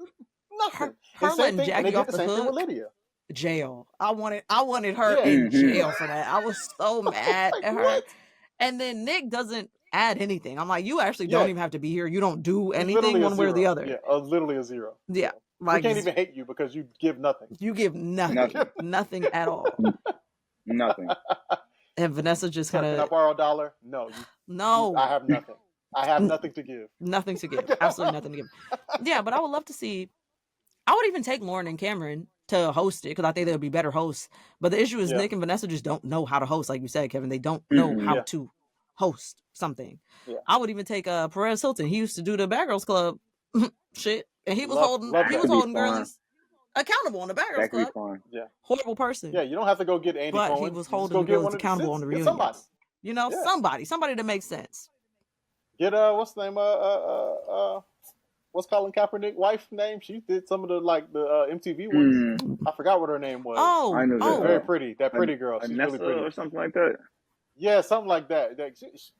Nothing. Her letting Jackie off the hook. With Lydia. Jail. I wanted her in jail for that. I was so mad at her. What? And then Nick doesn't add anything. I'm like, you actually don't even have to be here. You don't do anything one way or the other. Yeah, literally a zero. Yeah. Like, we can't even hate you because you give nothing. You give nothing. Nothing at all. Nothing. And Vanessa just kind of... Can I borrow $1? No. I have nothing. I have nothing to give. Nothing to give. Absolutely nothing to give. Yeah, but I would love to see... I would even take Lauren and Cameron to host it because I think they would be better hosts. But the issue is Nick and Vanessa just don't know how to host. Like you said, Kevin, they don't know how to host something. Yeah. I would even take Perez Hilton. He used to do the Bad Girls Club shit. And he was holding girls accountable on the Bad Girls Club. Yeah. Horrible person. Yeah, you don't have to go get Andy Cohen. But he was holding girls accountable on the reunion. Somebody to make sense. Get what's the name? What's Colin Kaepernick's wife's name? She did some of the MTV ones. I forgot what her name was. I know that. Very pretty. That pretty girl. She's really pretty. Or something like that. Yeah, something like that.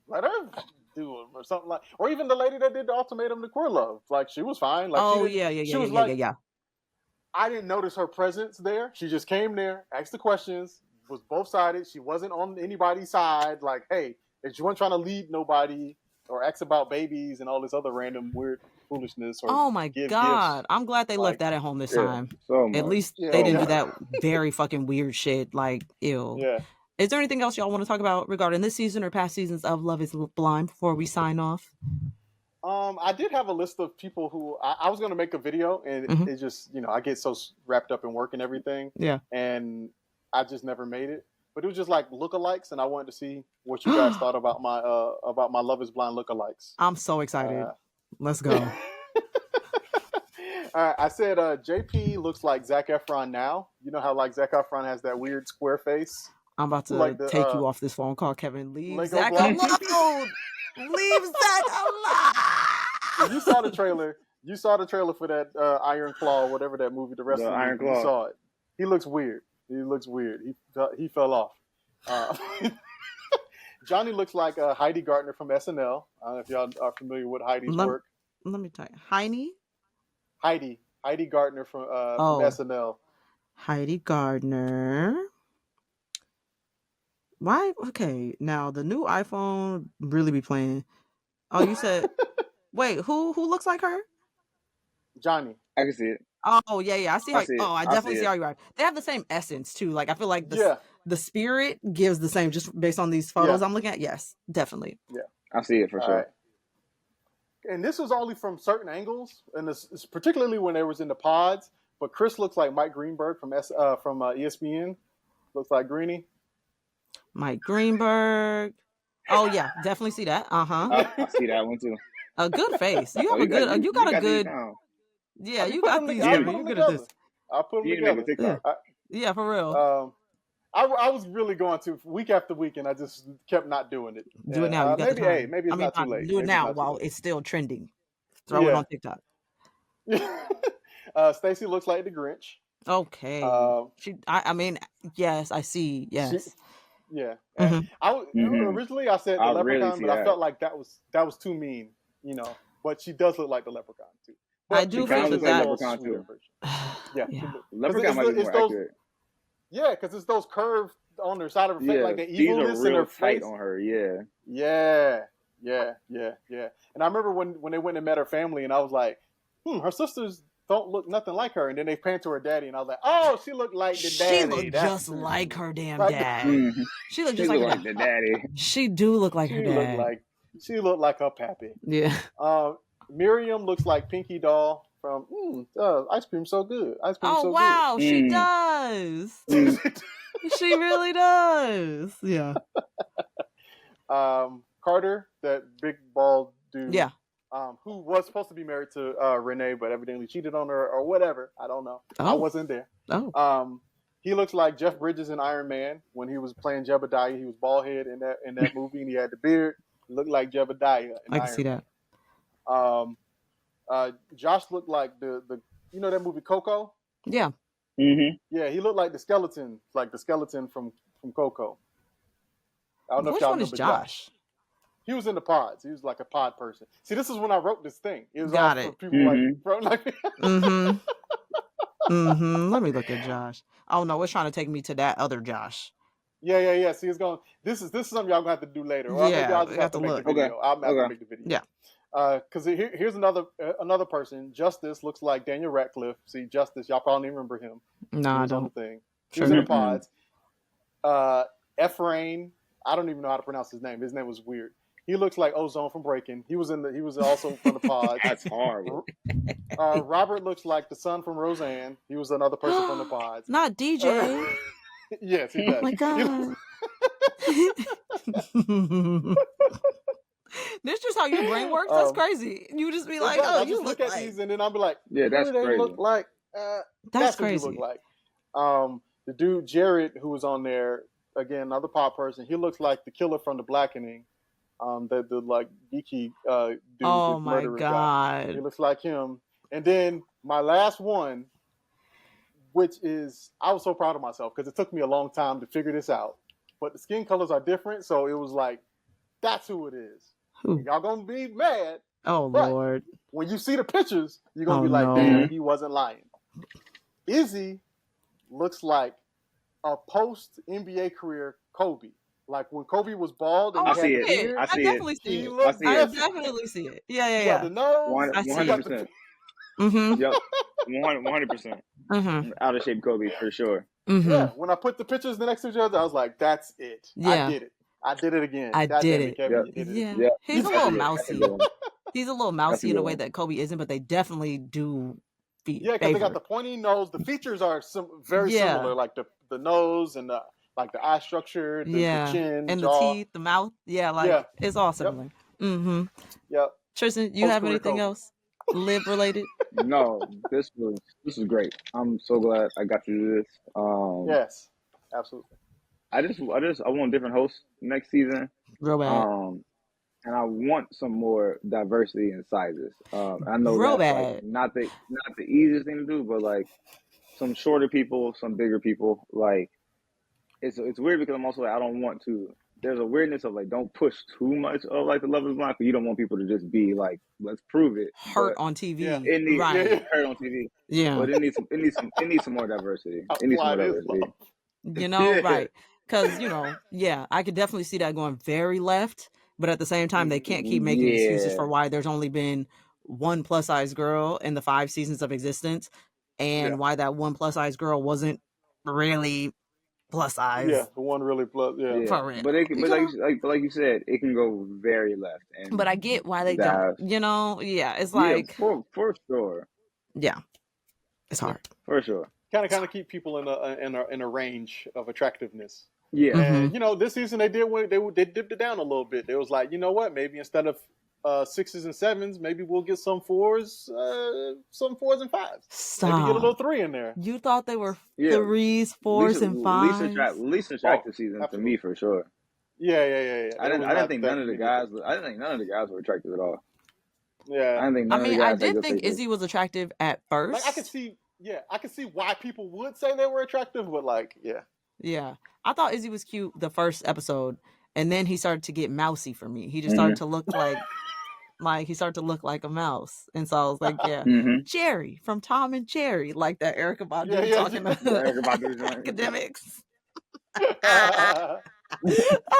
Let her do it or something like. Or even the lady that did the ultimatum to Queer Love. Like she was fine. Like yeah. I didn't notice her presence there. She just came there, asked the questions, was both sided. She wasn't on anybody's side. Like, hey, if she wasn't trying to lead nobody or ask about babies and all this other random weird foolishness. Or oh my God. Gifts. I'm glad they left that at home this time. So at least they didn't do that very fucking weird shit. Like, ew. Yeah. Is there anything else y'all want to talk about regarding this season or past seasons of Love is Blind before we sign off? I did have a list of people who I was going to make a video and it just, I get so wrapped up in work and everything. Yeah. And I just never made it. But it was just like lookalikes, and I wanted to see what you guys thought about my Love Is Blind lookalikes. I'm so excited. Let's go. All right, I said JP looks like Zac Efron now. You know how like Zac Efron has that weird square face? I'm about to Like take you off this phone call, Kevin. Leave Lego Zach block. alone. Leave Zach alone. You saw the trailer. You saw the trailer for that Iron Claw, whatever that movie. The rest of the Iron movie. Claw. You saw it. He looks weird. He fell off. Johnny looks like Heidi Gardner from SNL. I don't know if y'all are familiar with Heidi's work. Let me tell you. Heidi Gardner from SNL. Heidi Gardner. Why? Okay, now the new iPhone really be playing. Oh, you said wait, who looks like her? Johnny. I can see it. Oh yeah. I see how. I definitely see how you are. They have the same essence too. Like I feel like the spirit gives the same just based on these photos I'm looking at. Yes, definitely. Yeah, I see it for sure. Right. And this was only from certain angles, and this particularly when they was in the pods. But Chris looks like Mike Greenberg from ESPN. Looks like Greenie. Mike Greenberg. Oh yeah, definitely see that. I see that one too. A good face. You have a good. You got a good. Yeah, you got these. You're good at this. I put them together. Yeah, for real. I was really going to week after week, and I just kept not doing it. Do it now. Maybe it's not too late. Do it now while it's still trending. Throw it on TikTok. Stacy looks like the Grinch. Okay. I mean, yes, I see. Yes. Originally I said the leprechaun, but I felt like that was too mean, you know. But she does look like the leprechaun too. But I do feel that leprechaun too. Leprechaun might be more accurate. Yeah, because it's those curves on their side of her face, like the evilness in her face on her. Yeah. And I remember when they went and met her family, and I was like, her sisters don't look nothing like her. And then they panned to her daddy, and I was like, oh, she looked like the daddy. She looked just like her damn dad. She looked just like the daddy. She do look like her dad. She looked like her pappy. Yeah. Miriam looks like Pinky Doll from Ice Cream So Good. Ice Cream So wow, Good. She does. She really does. Yeah. Carter, that big bald dude. Yeah. Who was supposed to be married to Renee, but evidently cheated on her or whatever. I don't know. I wasn't there. He looks like Jeff Bridges in Iron Man when he was playing Jebediah. He was bald head in that movie, and he had the beard. He looked like Jebediah. I can see that. Josh looked like the you know that movie Coco? Yeah. Mm-hmm. Yeah, he looked like the skeleton from Coco. I don't know if y'all remember Josh. He was in the pods. He was like a pod person. See, this is when I wrote this thing. It was all for people like Let me look at Josh. Oh no, it's trying to take me to that other Josh. Yeah. See, it's going. This is something y'all gonna have to do later. Or maybe I'll just have to make the video. I'll have to make the video. Yeah. Because here's another person. Justice looks like Daniel Radcliffe. See, Justice, y'all probably remember him. No, I don't. On the thing. He was in the pods. Ephraim, I don't even know how to pronounce his name. His name was weird. He looks like Ozone from Breaking. He was also from the pods. That's horrible. Robert looks like the son from Roseanne. He was another person from the pods. Not DJ. Yes, he does. Oh my God. This just how your brain works. That's crazy. You just be like, I you just look at these, and then I'll be like, yeah, that's crazy. Look like that's crazy. What you look like. The dude Jared, who was on there, again, another pop person. He looks like the killer from The Blackening. The like geeky dude. Oh my God. Guy. He looks like him. And then my last one, which is, I was so proud of myself because it took me a long time to figure this out. But the skin colors are different, so it was like, that's who it is. Y'all gonna be mad. Oh Lord. When you see the pictures, you're gonna be like, damn, he wasn't lying. Izzy looks like a post NBA career Kobe. Like when Kobe was bald. And I see it. I definitely see it. I definitely see it. Yeah. The nose. 100%. Yep. 100%. Out of shape Kobe for sure. Yeah. When I put the pictures next to each other, I was like, that's it. Yeah. I did it. I did it again. I did it. Kevin, yep. Yeah. He's a little mousy. He's a little mousy in a way that Kobe isn't, but they definitely do Yeah, because they got the pointy nose. The features are very similar, like the nose and the eye structure, the chin, and jaw. the teeth, the mouth. Yeah, it's all similar. Yep. Mm-hmm. Yep. Tristan, you have anything else lib related? No, this was great. I'm so glad I got to do this. Yes, absolutely. I want different hosts next season. Real bad. And I want some more diversity in sizes. I know Real that's bad. like not the easiest thing to do, but like some shorter people, some bigger people. Like it's weird because I'm also like I don't want to. There's a weirdness of like don't push too much of like the Love is Blind, because you don't want people to just be like let's prove it. Hurt on TV. Yeah. It needs hurt on TV. Yeah. But it needs some more diversity. It needs some more diversity. You know, right? Because I could definitely see that going very left. But at the same time, they can't keep making excuses for why there's only been one plus size girl in the 5 seasons of existence, and why that one plus size girl wasn't really plus size. Yeah, the one really plus. Yeah. But like you said, it can go very left. But I get why they don't. It's like for sure. Yeah, it's hard for sure. Kind of keep people in a range of attractiveness. Yeah, and this season they dipped it down a little bit. They was like, you know what? Maybe instead of 6s and 7s, maybe we'll get some 4s, some 4s and 5s. Stop. Maybe get a little 3 in there. You thought they were 3s, 4s, and 5s? Least attractive season to me for sure. Yeah. I didn't think none of the guys were attractive at all. Yeah, I did think Izzy was attractive at first. Like I could see why people would say they were attractive, but yeah. I thought Izzy was cute the first episode, and then he started to get mousy for me. He just started to look like he started to look like a mouse, and so I was like, Jerry from Tom and Jerry, like that Erykah Badu talking about academics. That's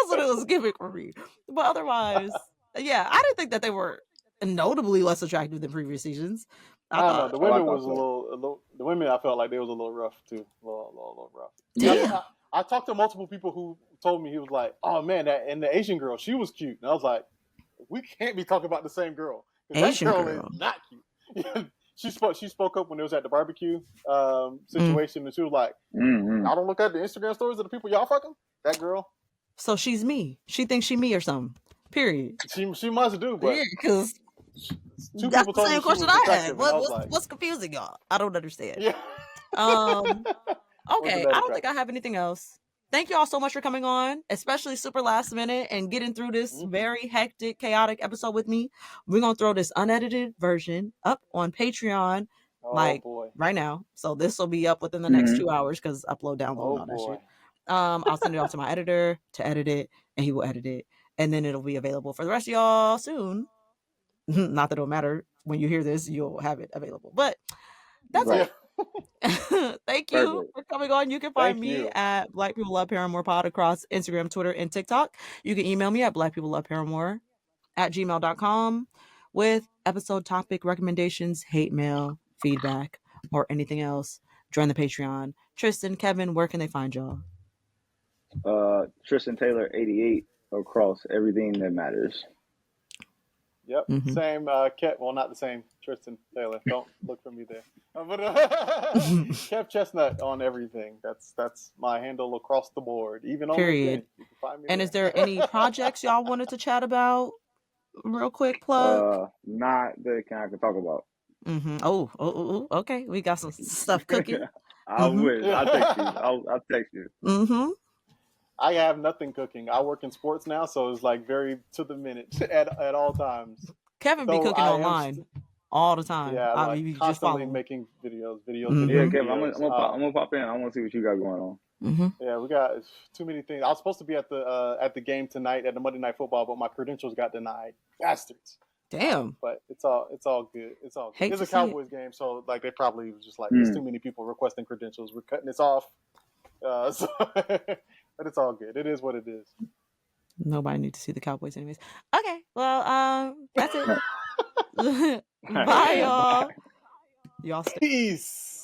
what it was giving for me. But otherwise, I didn't think that they were notably less attractive than previous seasons. I don't know. The women was a little. The women, I felt like they was a little rough too. A little rough. Damn. I talked to multiple people who told me, he was like, "Oh man, and the Asian girl, she was cute." And I was like, "We can't be talking about the same girl. Asian that girl is not cute." She spoke up when it was at the barbecue situation, and she was like, "I don't look at the Instagram stories of the people y'all fucking. That girl." So she's me. She thinks she me or something. Period. She must do, but because that's the same question I had. What's confusing y'all? I don't understand. Yeah. Okay, I don't think I have anything else. Thank you all so much for coming on, especially super last minute and getting through this very hectic, chaotic episode with me. We're going to throw this unedited version up on Patreon right now. So this will be up within the next 2 hours because upload, download, all that shit. I'll send it off to my editor to edit it, and he will edit it. And then it'll be available for the rest of y'all soon. Not that it'll matter. When you hear this, you'll have it available. But that's it. Thank you for coming on. You can find me at Black People Love Paramore Pod across Instagram, Twitter, and TikTok. You can email me at blackpeopleloveparamore@gmail.com with episode topic recommendations, hate mail, feedback, or anything else. Join the Patreon. Tristan, Kevin, where can they find y'all? Tristan Taylor 88 across everything that matters. Yep. Same well, not the same Tristan Taylor. Don't look for me there. But Kev Chestnut on everything. That's my handle across the board. Even on Period. LinkedIn. You can find me and there. Is there any projects y'all wanted to chat about? Real quick plug. Not that I can talk about. Oh, okay. We got some stuff cooking. I wish. I'll text you. I'll text you. I have nothing cooking. I work in sports now, so it's like very to the minute at all times. Kevin be cooking online all the time. Yeah, like constantly making videos. Yeah, Kevin, I'm gonna pop in. I want to see what you got going on. Yeah, we got too many things. I was supposed to be at the game tonight at the Monday Night Football, but my credentials got denied. Bastards. Damn. But it's all good. It's all good. It's a Cowboys game, so like they probably was just like there's too many people requesting credentials. We're cutting this off. But it's all good. It is what it is. Nobody needs to see the Cowboys anyways. Okay. Well, that's it. Bye, y'all. Y'all stay. Peace.